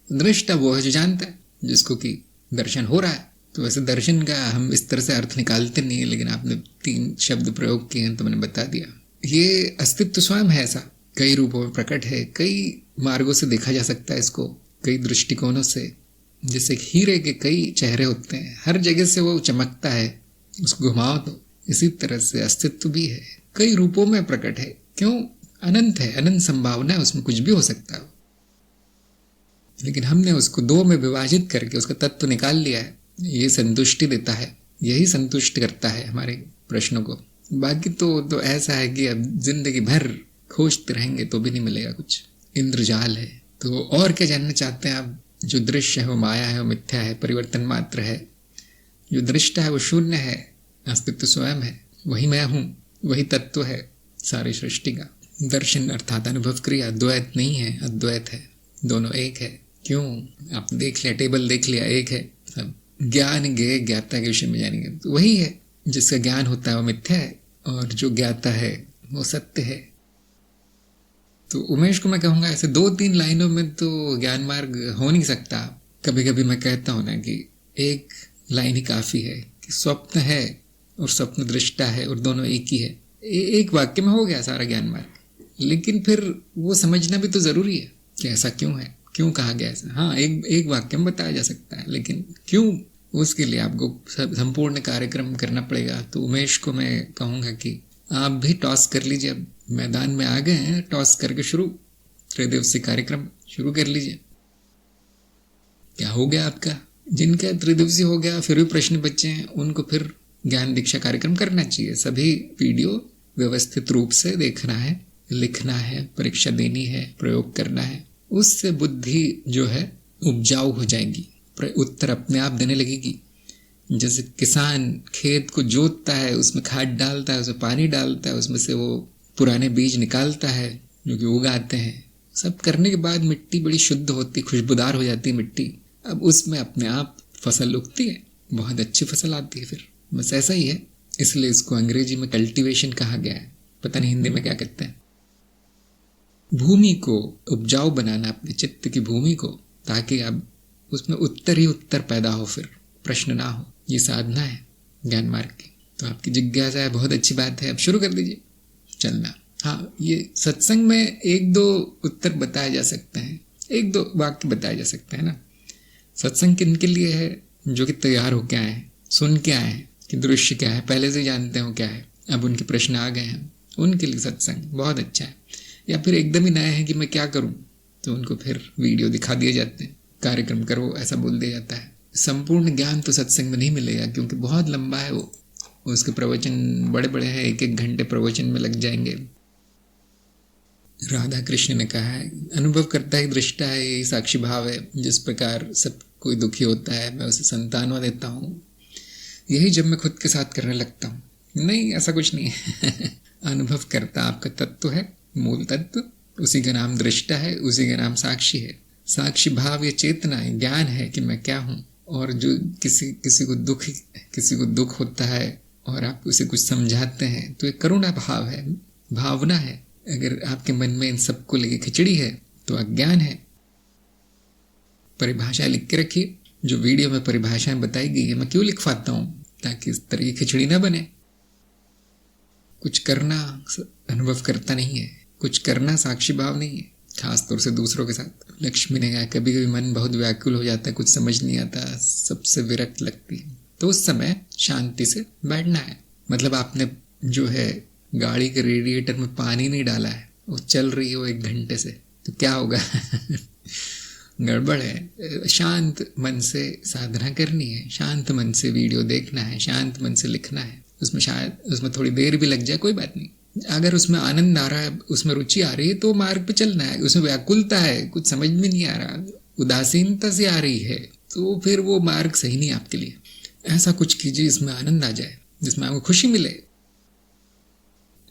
Speaker 1: दृष्टा वो है जो जानता है, जिसको कि दर्शन हो रहा है। तो वैसे दर्शन का हम इस तरह से अर्थ निकालते नहीं है, लेकिन आपने 3 शब्द प्रयोग किए हैं तो मैंने बता दिया। ये अस्तित्व स्वयं है, ऐसा कई रूपों में प्रकट है, कई मार्गों से देखा जा सकता है इसको, कई दृष्टिकोणों से। जैसे हीरे के कई चेहरे होते हैं, हर जगह से वो चमकता है, उसको घुमाओ तो। इसी तरह से अस्तित्व भी है, कई रूपों में प्रकट है। क्यों? अनंत है, अनंत संभावना है, उसमें कुछ भी हो सकता है। लेकिन हमने उसको 2 में विभाजित करके उसका तत्व निकाल लिया है। ये संतुष्टि देता है, यही संतुष्ट करता है हमारे प्रश्नों को। बाकी तो ऐसा है कि अब जिंदगी भर खोजते रहेंगे तो भी नहीं मिलेगा कुछ, इंद्रजाल है। तो और क्या जानना चाहते हैं आप? जो दृश्य है वो माया है, वो मिथ्या है, परिवर्तन मात्र है। जो दृष्टा है वो शून्य है, अस्तित्व स्वयं है, वही मैं हूँ, वही तत्व है सारी सृष्टि का। दर्शन अर्थात अनुभव क्रिया द्वैत नहीं है, अद्वैत है, दोनों एक है। क्यों? आप देख लिया, टेबल देख लिया, एक है सब। ज्ञान ज्ञेय ज्ञाता के विषय में जानेंगे तो वही है, जिसका ज्ञान होता है वो मिथ्या है और जो ज्ञाता है वो सत्य है। तो उमेश को मैं कहूँगा ऐसे 2-3 लाइनों में तो ज्ञान मार्ग हो नहीं सकता। कभी कभी मैं कहता हूँ ना कि एक लाइन ही काफ़ी है कि स्वप्न है और स्वप्न दृष्टा है और दोनों एक ही है। एक वाक्य में हो गया सारा ज्ञान मार्ग। लेकिन फिर वो समझना भी तो ज़रूरी है कि ऐसा क्यों है, क्यों कहा गया ऐसा। हाँ, एक वाक्य में बताया जा सकता है, लेकिन क्यों, उसके लिए आपको संपूर्ण कार्यक्रम करना पड़ेगा। तो उमेश को मैं कहूँगा कि आप भी टॉस कर लीजिए, अब मैदान में आ गए हैं, टॉस करके शुरू 3 दिवसीय कार्यक्रम शुरू कर लीजिए। क्या हो गया आपका? जिनका 3 दिवसीय हो गया फिर भी प्रश्न बच्चे हैं, उनको फिर ज्ञान दीक्षा कार्यक्रम करना चाहिए। सभी वीडियो व्यवस्थित रूप से देखना है, लिखना है, परीक्षा देनी है, प्रयोग करना है। उससे बुद्धि जो है उपजाऊ हो जाएगी, उत्तर अपने आप देने लगेगी। जैसे किसान खेत को जोतता है, उसमें खाद डालता है, उसमें पानी डालता है, उसमें से वो पुराने बीज निकालता है जो कि उगाते हैं। सब करने के बाद मिट्टी बड़ी शुद्ध होती, खुशबूदार हो जाती है मिट्टी। अब उसमें अपने आप फसल उगती है, बहुत अच्छी फसल आती है। फिर बस ऐसा ही है, इसलिए इसको अंग्रेजी में कल्टीवेशन कहा गया है, पता नहीं हिंदी में क्या कहते हैं। भूमि को उपजाऊ बनाना, अपने चित्त की भूमि को, ताकि अब उसमें उत्तर ही उत्तर पैदा हो, फिर प्रश्न ना हो। ये साधना है ज्ञान मार्ग की। तो आपकी जिज्ञासा है, बहुत अच्छी बात है, अब शुरू कर दीजिए चलना। हाँ, ये सत्संग में 1-2 उत्तर बताए जा सकते हैं, 1-2 वाक्य बताए जा सकते हैं ना। सत्संग किन के लिए है? जो कि तैयार हो क्या है, सुन क्या है कि दृश्य क्या है, पहले से जानते हो क्या है, अब उनके प्रश्न आ गए हैं, उनके लिए सत्संग बहुत अच्छा है। या फिर एकदम ही नए हैं कि मैं क्या करूं, तो उनको फिर वीडियो दिखा दिए जाते हैं, कार्यक्रम करो ऐसा बोल दिया जाता है। संपूर्ण ज्ञान तो सत्संग में नहीं मिलेगा, क्योंकि बहुत लंबा है वो, उसके प्रवचन बड़े बड़े हैं, 1-1 घंटे प्रवचन में लग जाएंगे। राधा कृष्ण ने कहा है, अनुभव करता है, दृष्टा है, यही साक्षी भाव है। जिस प्रकार सब कोई दुखी होता है मैं उसे सांत्वना देता हूँ, यही जब मैं खुद के साथ करने लगता हूँ। नहीं, ऐसा कुछ नहीं है। अनुभव करता आपका तत्व है, मूल तत्व, उसी का नाम दृष्टा है, उसी का नाम साक्षी है। साक्षी भाव ये चेतना है, ज्ञान है कि मैं क्या हूँ। और जो किसी को दुख होता है और आप उसे कुछ समझाते हैं तो एक करुणा भाव है, भावना है। अगर आपके मन में इन सबको लेके खिचड़ी है तो अज्ञान है। परिभाषा लिख के रखिए, जो वीडियो में परिभाषाएं बताई गई है मैं क्यों लिखवाता हूँ, ताकि इस तरह की खिचड़ी ना बने। कुछ करना अनुभव करता नहीं है, कुछ करना साक्षी भाव नहीं है, खासतौर से दूसरों के साथ। लक्ष्मी ने कहा, कभी कभी मन बहुत व्याकुल हो जाता है, कुछ समझ नहीं आता, सबसे विरक्त लगती है, तो उस समय शांति से बैठना है। मतलब आपने जो है गाड़ी के रेडिएटर में पानी नहीं डाला है, वो चल रही हो 1 घंटे से, तो क्या होगा? गड़बड़ है। शांत मन से साधना करनी है, शांत मन से वीडियो देखना है, शांत मन से लिखना है। उसमें थोड़ी देर भी लग जाए कोई बात नहीं, अगर उसमें आनंद आ रहा है, उसमें रुचि आ रही है तो मार्ग पे चलना है। उसमें व्याकुलता है, कुछ समझ में नहीं आ रहा, उदासीनता से आ रही है, तो फिर वो मार्ग सही नहीं आपके लिए। ऐसा कुछ कीजिए जिसमें आनंद आ जाए, जिसमें आपको खुशी मिले।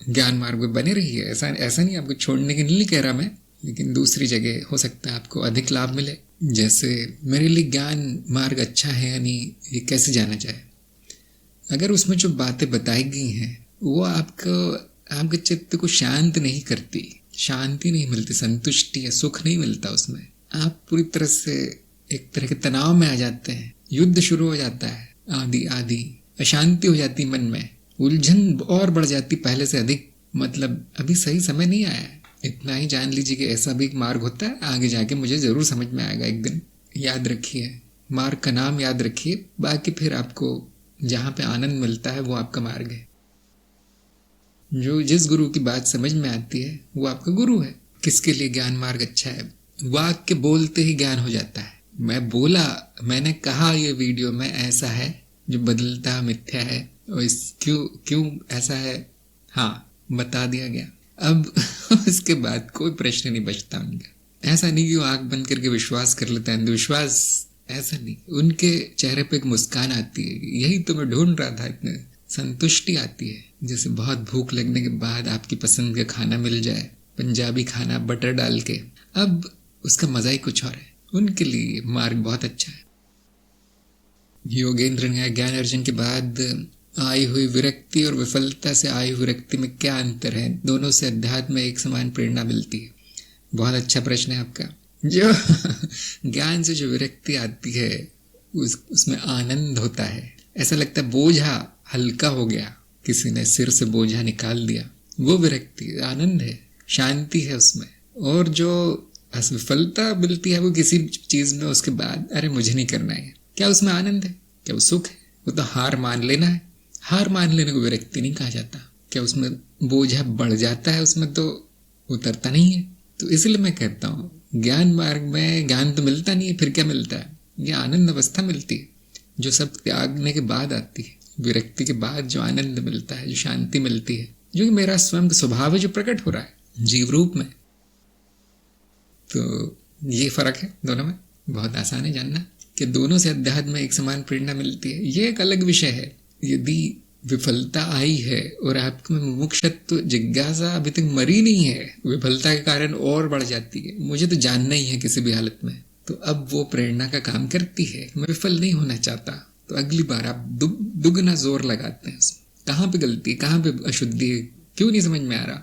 Speaker 1: ज्ञान मार्ग में बने रहिए। ऐसा नहीं आपको छोड़ने के नहीं कह रहा मैं, लेकिन दूसरी जगह हो सकता है आपको अधिक लाभ मिले। जैसे मेरे लिए ज्ञान मार्ग अच्छा है या नहीं, ये कैसे जाना जाए? अगर उसमें जो बातें बताई गई हैं वो आपके चित्त को शांत नहीं करती, शांति नहीं मिलती, संतुष्टि या सुख नहीं मिलता उसमें। आप पूरी तरह से एक तरह के तनाव में आ जाते हैं, युद्ध शुरू हो जाता है, आदि आदि अशांति हो जाती मन में, उलझन और बढ़ जाती पहले से अधिक। मतलब अभी सही समय नहीं आया है। इतना ही जान लीजिए कि ऐसा भी एक मार्ग होता है, आगे जाके मुझे जरूर समझ में आएगा एक दिन। याद रखिए, मार्ग का नाम याद रखिए, बाकी फिर आपको जहाँ पे आनंद मिलता है वो आपका मार्ग है। जो जिस गुरु की बात समझ में आती है वो आपका गुरु है। किसके लिए ज्ञान मार्ग अच्छा है? वाक्य बोलते ही ज्ञान हो जाता है। मैं बोला, मैंने कहा ये वीडियो में ऐसा है जो बदलता मिथ्या है, और इस क्यों ऐसा है, हाँ बता दिया गया। अब इसके बाद कोई प्रश्न नहीं बचता उनका। ऐसा नहीं कि वो आंख बंद करके विश्वास कर लेते हैं, अंधविश्वास ऐसा नहीं। उनके चेहरे पे एक मुस्कान आती है, यही तो मैं ढूंढ रहा था। इतने संतुष्टि आती है, जैसे बहुत भूख लगने के बाद आपकी पसंद का खाना मिल जाए, पंजाबी खाना बटर डाल के, अब उसका मजा ही कुछ और है। उनके लिए मार्ग बहुत अच्छा है। योगेंद्र ने ज्ञान अर्जन के बाद आई हुई विरक्ति और विफलता से आई हुई विरक्ति में क्या अंतर है? दोनों से अध्यात्म में एक समान प्रेरणा मिलती है। बहुत अच्छा प्रश्न है आपका। जो ज्ञान से जो विरक्ति आती है उसमें आनंद होता है। ऐसा लगता है बोझा हल्का हो गया, किसी ने सिर से बोझा निकाल दिया, वो विरक्ति, आनंद है, शांति है उसमें। और जो विफलता मिलती है वो किसी चीज में, उसके बाद अरे मुझे नहीं करना है, क्या उसमें आनंद है? क्या वो सुख है? वो तो हार मान लेना है। हार मान लेने को विरक्ति नहीं कहा जाता। क्या उसमें बोझा बढ़ जाता है? उसमें तो उतरता नहीं है। तो इसलिए मैं कहता हूँ ज्ञान मार्ग में ज्ञान तो मिलता नहीं है, फिर क्या मिलता है? ये आनंद अवस्था मिलती है जो सब त्यागने के बाद आती है। विरक्ति के बाद जो आनंद मिलता है, जो शांति मिलती है, जो कि मेरा स्वयं स्वभाव है, जो प्रकट हो रहा है जीव रूप में। तो ये फर्क है दोनों में। बहुत आसान है जानना कि दोनों से अध्यात्म में एक समान प्रेरणा मिलती है। ये एक अलग विषय है। यदि विफलता आई है और आपको मुमुक्षुत्व जिज्ञासा अभी तक मरी नहीं है, विफलता के कारण और बढ़ जाती है, मुझे तो जानना ही है किसी भी हालत में, तो अब वो प्रेरणा का काम करती है। मैं विफल नहीं होना चाहता, तो अगली बार आप दुगना जोर लगाते हैं उसमें। कहाँ पे गलती, कहाँ पे अशुद्धि, क्यों नहीं समझ में आ रहा,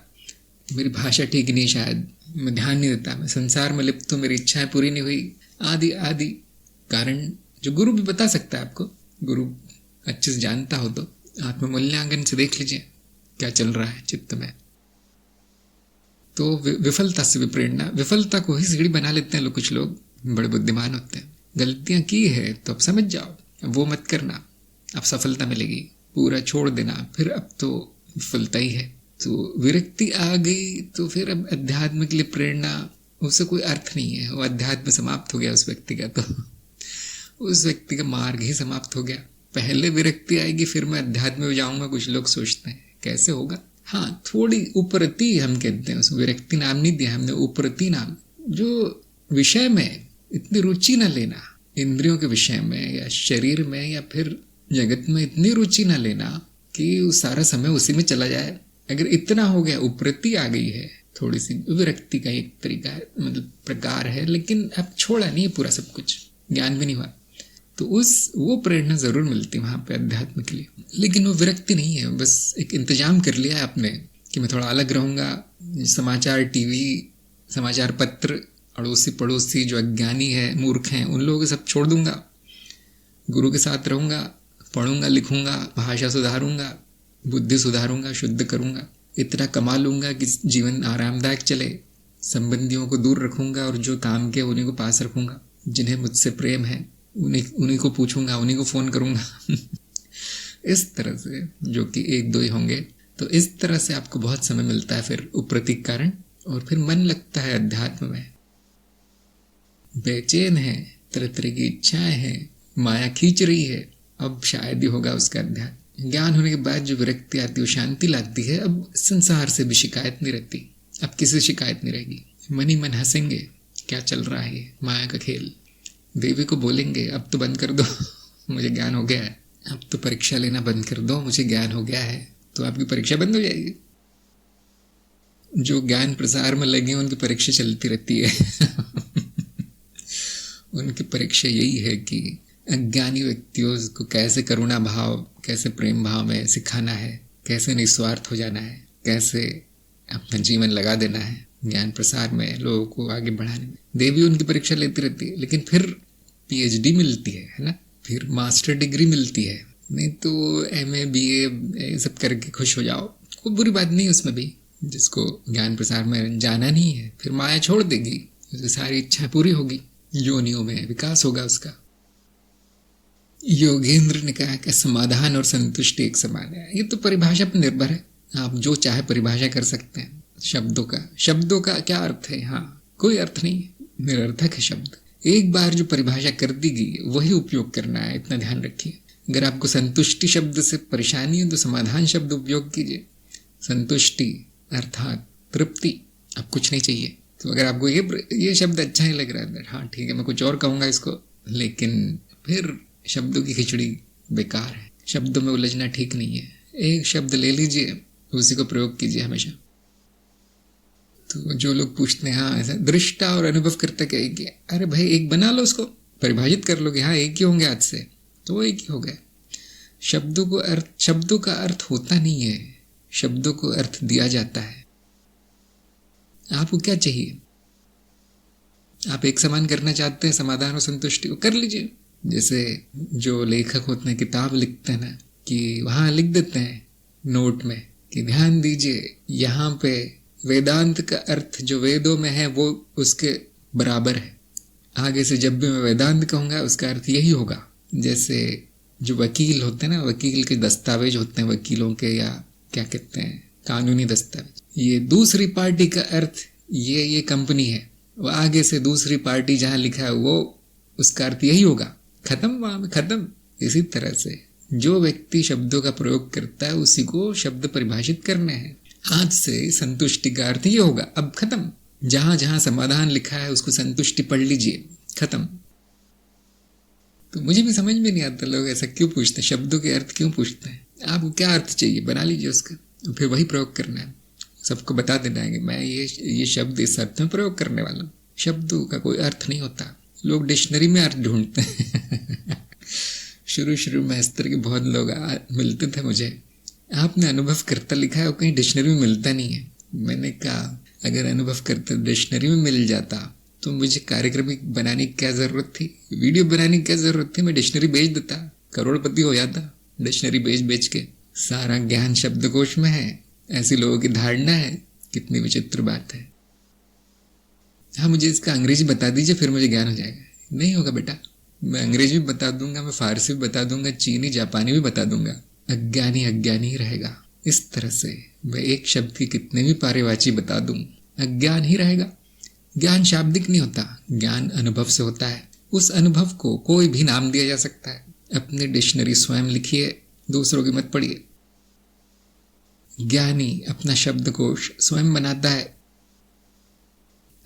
Speaker 1: मेरी भाषा ठीक नहीं, शायद मैं ध्यान नहीं देता, मैं संसार में लिप्त हूँ, मेरी इच्छाएं पूरी नहीं हुई, आदि आदि कारण जो गुरु भी बता सकता है आपको। गुरु अच्छे से जानता हो तो आत्म मूल्यांकन से देख लीजिए क्या चल रहा है चित्त में। तो विफलता से भी प्रेरणा, विफलता को ही सीढ़ी बना लेते हैं लोग। कुछ लोग बड़े बुद्धिमान होते हैं, गलतियां की है तो अब समझ जाओ, वो मत करना, अब सफलता मिलेगी, पूरा छोड़ देना, फिर अब तो विफलता ही है। तो विरक्ति आ गई तो फिर अब अध्यात्म के लिए प्रेरणा, उससे कोई अर्थ नहीं है। वो अध्यात्म समाप्त हो गया उस व्यक्ति का, तो उस व्यक्ति का मार्ग ही समाप्त हो गया। पहले विरक्ति आएगी फिर मैं अध्यात्म में जाऊंगा, कुछ लोग सोचते हैं, कैसे होगा? हाँ, थोड़ी उपरती हम कहते हैं, उसको विरक्ति नाम नहीं दिया हमने, उपरती नाम। जो विषय में इतनी रुचि न लेना, इंद्रियों के विषय में या शरीर में या फिर जगत में इतनी रुचि न लेना कि सारा समय उसी में चला जाए। अगर इतना हो गया, उपरती आ गई है, थोड़ी सी विरक्ति का एक तरीका है, मतलब प्रकार है, लेकिन अब छोड़ा नहीं पूरा सब कुछ, ज्ञान भी नहीं हुआ, तो वो प्रेरणा जरूर मिलती है वहां पे अध्यात्म के लिए। लेकिन वो विरक्ति नहीं है, बस एक इंतजाम कर लिया है आपने कि मैं थोड़ा अलग रहूंगा। समाचार टीवी, समाचार पत्र, अड़ोसी पड़ोसी जो अज्ञानी है, मूर्ख हैं, उन लोगों को सब छोड़ दूंगा, गुरु के साथ रहूंगा, पढ़ूंगा लिखूंगा, भाषा सुधारूंगा, बुद्धि सुधारूंगा, शुद्ध करूंगा, इतना कमा लूंगा कि जीवन आरामदायक चले, संबंधियों को दूर रखूंगा और जो काम के उन्हीं को पास रखूंगा, जिन्हें मुझसे प्रेम है उन्हीं को पूछूंगा, उन्हीं को फोन करूंगा इस तरह से, जो कि एक दो ही होंगे। तो इस तरह से आपको बहुत समय मिलता है फिर उपरती कारण, और फिर मन लगता है अध्यात्म में। बेचैन है, तरह तरह की इच्छाएं हैं, माया खींच रही है, अब शायद ही होगा उसका अध्यात्म। ज्ञान होने के बाद जो विरक्ति आती है वो शांति लाती है। अब संसार से भी शिकायत नहीं रहती, अब किसी से शिकायत नहीं रहेगी। मन ही मन हंसेंगे, क्या चल रहा है ये माया का खेल। देवी को बोलेंगे अब तो बंद कर दो मुझे ज्ञान हो गया है, अब तो परीक्षा लेना बंद कर दो, मुझे ज्ञान हो गया है, तो आपकी परीक्षा बंद हो जाएगी। जो ज्ञान प्रसार में लगे उनकी परीक्षा चलती रहती है उनकी परीक्षा यही है कि अज्ञानी व्यक्तियों को कैसे करुणा भाव, कैसे प्रेम भाव में सिखाना है, कैसे निस्वार्थ हो जाना है, कैसे अपना जीवन लगा देना है। ज्ञान प्रसार में, लोगों को आगे बढ़ाने में। देवी उनकी परीक्षा लेती रहती है, लेकिन फिर पीएचडी मिलती है ना, फिर मास्टर डिग्री मिलती है। नहीं तो एमए बीए ये सब करके खुश हो जाओ, कोई बुरी बात नहीं उसमें भी। जिसको ज्ञान प्रसार में जाना नहीं है, फिर माया छोड़ देगी, उसकी सारी इच्छा पूरी होगी, योनियों में विकास होगा उसका। योगेंद्र ने कहा कि समाधान और संतुष्टि एक समान है। ये तो परिभाषा पर निर्भर है, आप जो चाहे परिभाषा कर सकते हैं शब्दों का क्या अर्थ है? हाँ, कोई अर्थ नहीं है, निरर्थक है शब्द। एक बार जो परिभाषा कर दी गई वही उपयोग करना है, इतना ध्यान रखिए। अगर आपको संतुष्टि शब्द से परेशानी है तो समाधान शब्द उपयोग कीजिए। संतुष्टि अर्थात तृप्ति, अब कुछ नहीं चाहिए। तो अगर आपको ये शब्द अच्छा नहीं लग रहा है, हाँ ठीक है, मैं कुछ और कहूँगा इसको, लेकिन फिर शब्दों की खिचड़ी बेकार है, शब्दों में उलझना ठीक नहीं है। एक शब्द ले लीजिए, उसी को प्रयोग कीजिए हमेशा। तो जो लोग पूछते हैं हाँ ऐसा दृष्टा और अनुभव करता क्या एक ही है? अरे भाई एक बना लो, उसको परिभाषित कर लो कि हाँ एक ही होंगे आज से, तो एक ही हो गए। शब्दों का अर्थ होता नहीं है, शब्दों को अर्थ दिया जाता है। आपको क्या चाहिए? आप एक समान करना चाहते हैं समाधान और संतुष्टि को, कर लीजिए। जैसे जो लेखक होते हैं किताब लिखते हैं ना, कि वहां लिख देते हैं नोट में कि ध्यान दीजिए यहाँ पे वेदांत का अर्थ जो वेदों में है वो उसके बराबर है, आगे से जब भी मैं वेदांत कहूंगा उसका अर्थ यही होगा। जैसे जो वकील होते हैं ना, वकील के दस्तावेज होते हैं वकीलों के, या क्या कहते हैं कानूनी दस्तावेज, ये दूसरी पार्टी का अर्थ ये कंपनी है, वो आगे से दूसरी पार्टी जहां लिखा है वो उसका अर्थ यही होगा, खत्म, वहां में खत्म। इसी तरह से जो व्यक्ति शब्दों का प्रयोग करता है उसी को शब्द परिभाषित करने हैं। आज से संतुष्टि का अर्थ ये होगा, अब खत्म। जहां जहां समाधान लिखा है उसको संतुष्टि पढ़ लीजिए, खत्म। तो मुझे भी समझ में नहीं आता लोग ऐसा क्यों पूछते हैं, शब्दों के अर्थ क्यों पूछते हैं। आपको क्या अर्थ चाहिए बना लीजिए उसका, फिर वही प्रयोग करना है। सबको बता देना है कि मैं ये शब्द इस अर्थ में प्रयोग करने वाला हूँ। शब्दों का कोई अर्थ नहीं होता, लोग डिक्शनरी में अर्थ ढूंढते हैं। शुरू में इस तरह के बहुत लोग मिलते थे मुझे, आपने अनुभव करता लिखा है, वो कहीं डिक्शनरी में मिलता नहीं है। मैंने कहा अगर अनुभव करता डिक्शनरी में मिल जाता तो मुझे कार्यक्रम बनाने की क्या जरूरत थी, वीडियो बनाने की क्या जरूरत थी, मैं डिक्शनरी बेच देता, करोड़पति हो जाता। डिक्शनरी बेच के सारा ज्ञान शब्दकोश में है, ऐसी लोगों की धारणा है। कितनी विचित्र बात है। हाँ मुझे इसका अंग्रेजी बता दीजिए फिर मुझे ज्ञान हो जाएगा। नहीं होगा बेटा, मैं अंग्रेजी भी बता दूंगा, मैं फारसी भी बता दूंगा, चीनी जापानी भी बता दूंगा, अज्ञानी ही रहेगा। इस तरह से मैं एक शब्द की कितने भी पारिवाची बता दूं, अज्ञान ही रहेगा। ज्ञान शाब्दिक नहीं होता, ज्ञान अनुभव से होता है। उस अनुभव को कोई भी नाम दिया जा सकता है। अपनी डिक्शनरी स्वयं लिखिए, दूसरों की मत पढ़िए। ज्ञानी अपना शब्दकोश स्वयं बनाता है।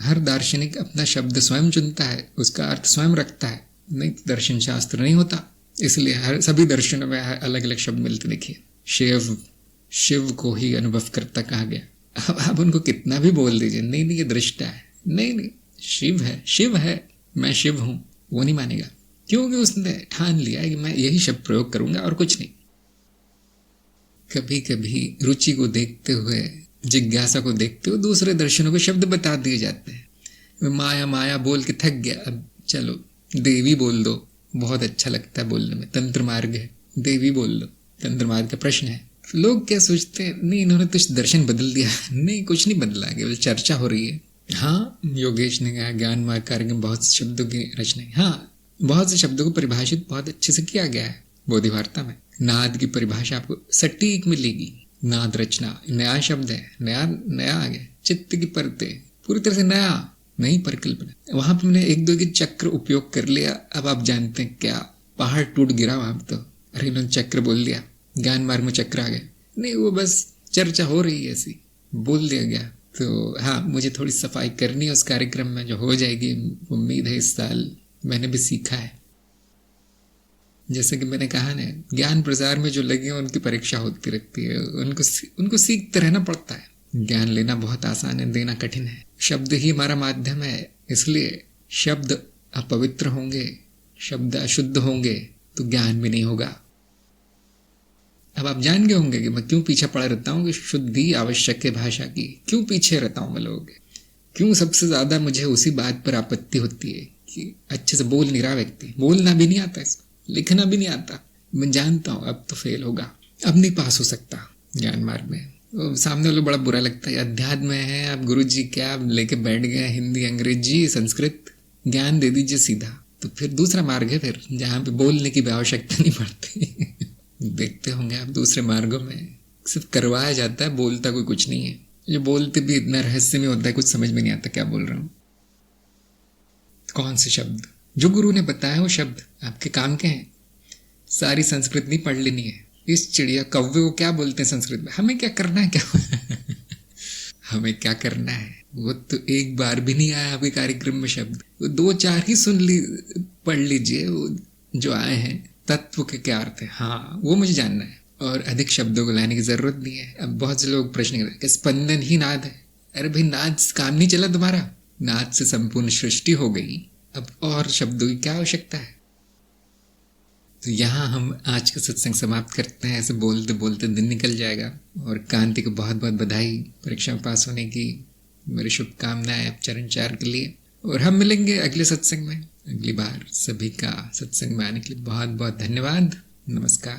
Speaker 1: हर दार्शनिक अपना शब्द स्वयं चुनता है, उसका अर्थ स्वयं रखता है, नहीं दर्शन शास्त्र नहीं होता। इसलिए सभी दर्शनों में अलग अलग शब्द मिलते। देखिए शिव को ही अनुभव करता कहा गया। अब आप उनको कितना भी बोल दीजिए, नहीं ये दृष्टा है, नहीं शिव है, मैं शिव हूं, वो नहीं मानेगा, क्योंकि उसने ठान लिया है कि मैं यही शब्द प्रयोग करूंगा और कुछ नहीं। कभी कभी रुचि को देखते हुए, जिज्ञासा को देखते हुए दूसरे दर्शनों को शब्द बता दिए जाते हैं। माया बोल के थक गया, अब चलो देवी बोल दो, बहुत अच्छा लगता है बोलने में, तंत्र मार्ग है, देवी बोल दो, तंत्र मार्ग का प्रश्न है। लोग क्या सोचते हैं, नहीं इन्होंने तो दर्शन बदल दिया। नहीं, कुछ नहीं बदला, केवल चर्चा हो रही है। हाँ योगेश ने कहा ज्ञान मार्ग कार्यक्रम में बहुत से शब्दों की रचना है। हाँ बहुत से शब्दों को परिभाषित बहुत अच्छे से किया गया है बोधिवार्ता में। नाद की परिभाषा आपको सटीक मिलेगी। नाद रचना नया शब्द है, नया आ गया। चित्त की परते पूरी तरह से नया, नई परिकल्पना। वहां पर मैंने एक दो के चक्र उपयोग कर लिया। अब आप जानते हैं क्या, पहाड़ टूट गिरा वहां तो, अरे इन्होंने चक्र बोल दिया, ज्ञान मार्ग में चक्र आ गए। नहीं, वो बस चर्चा हो रही है, ऐसी बोल दिया गया। तो हाँ मुझे थोड़ी सफाई करनी है उस कार्यक्रम में, जो हो जाएगी उम्मीद है इस साल। मैंने भी सीखा है, जैसे कि मैंने कहा ना, ज्ञान प्रसार में जो लगे उनकी परीक्षा होती रहती है, उनको सीखते रहना पड़ता है। ज्ञान लेना बहुत आसान है, देना कठिन है। शब्द ही हमारा माध्यम है, इसलिए शब्द अपवित्र होंगे, शब्द अशुद्ध होंगे तो ज्ञान भी नहीं होगा। अब आप जान गए होंगे कि मैं क्यों पीछे पड़ा रहता हूँ कि शुद्धि आवश्यक है भाषा की, क्यों पीछे रहता हूँ मैं लोगों के। क्यों सबसे ज्यादा मुझे उसी बात पर आपत्ति होती है कि अच्छे से बोल नहीं रहा व्यक्ति, बोलना भी नहीं आता, लिखना भी नहीं आता। मैं जानता हूँ अब तो फेल होगा, अब नहीं पास हो सकता ज्ञान मार्ग में। सामने वालों बड़ा बुरा लगता है, अध्यात्म है, आप गुरु जी क्या लेके बैठ गए, हिंदी अंग्रेजी संस्कृत ज्ञान दे दीजिए सीधा। तो फिर दूसरा मार्ग है फिर जहाँ पे बोलने की भी आवश्यकता नहीं पड़ती। देखते होंगे आप दूसरे मार्गों में सिर्फ करवाया जाता है, बोलता कोई कुछ नहीं है। जो बोलते भी इतना रहस्य में होता है, कुछ समझ में नहीं आता क्या बोल रहा हूँ। कौन से शब्द जो गुरु ने बताया वो शब्द आपके काम के हैं। सारी संस्कृत नहीं पढ़ लेनी है। इस चिड़िया कौवे को क्या बोलते हैं संस्कृत में, हमें क्या करना है क्या? हमें क्या करना है, वो तो एक बार भी नहीं आया अभी कार्यक्रम में शब्द, वो 2-4 ही पढ़ लीजिए, वो जो आए हैं तत्व के क्या अर्थ है, हाँ वो मुझे जानना है, और अधिक शब्दों को लाने की जरूरत नहीं है। अब बहुत से लोग प्रश्न करते हैं स्पंदन ही नाद है। अरे भाई नाद काम नहीं चला तुम्हारा, नाद से संपूर्ण सृष्टि हो गई, अब और शब्दों की क्या आवश्यकता है। तो यहाँ हम आज का सत्संग समाप्त करते हैं। ऐसे बोलते बोलते दिन निकल जाएगा। और कांति को बहुत बहुत बधाई परीक्षा में पास होने की, मेरी शुभकामनाएं चरण 4 के लिए। और हम मिलेंगे अगले सत्संग में अगली बार। सभी का सत्संग में आने के लिए बहुत बहुत धन्यवाद। नमस्कार।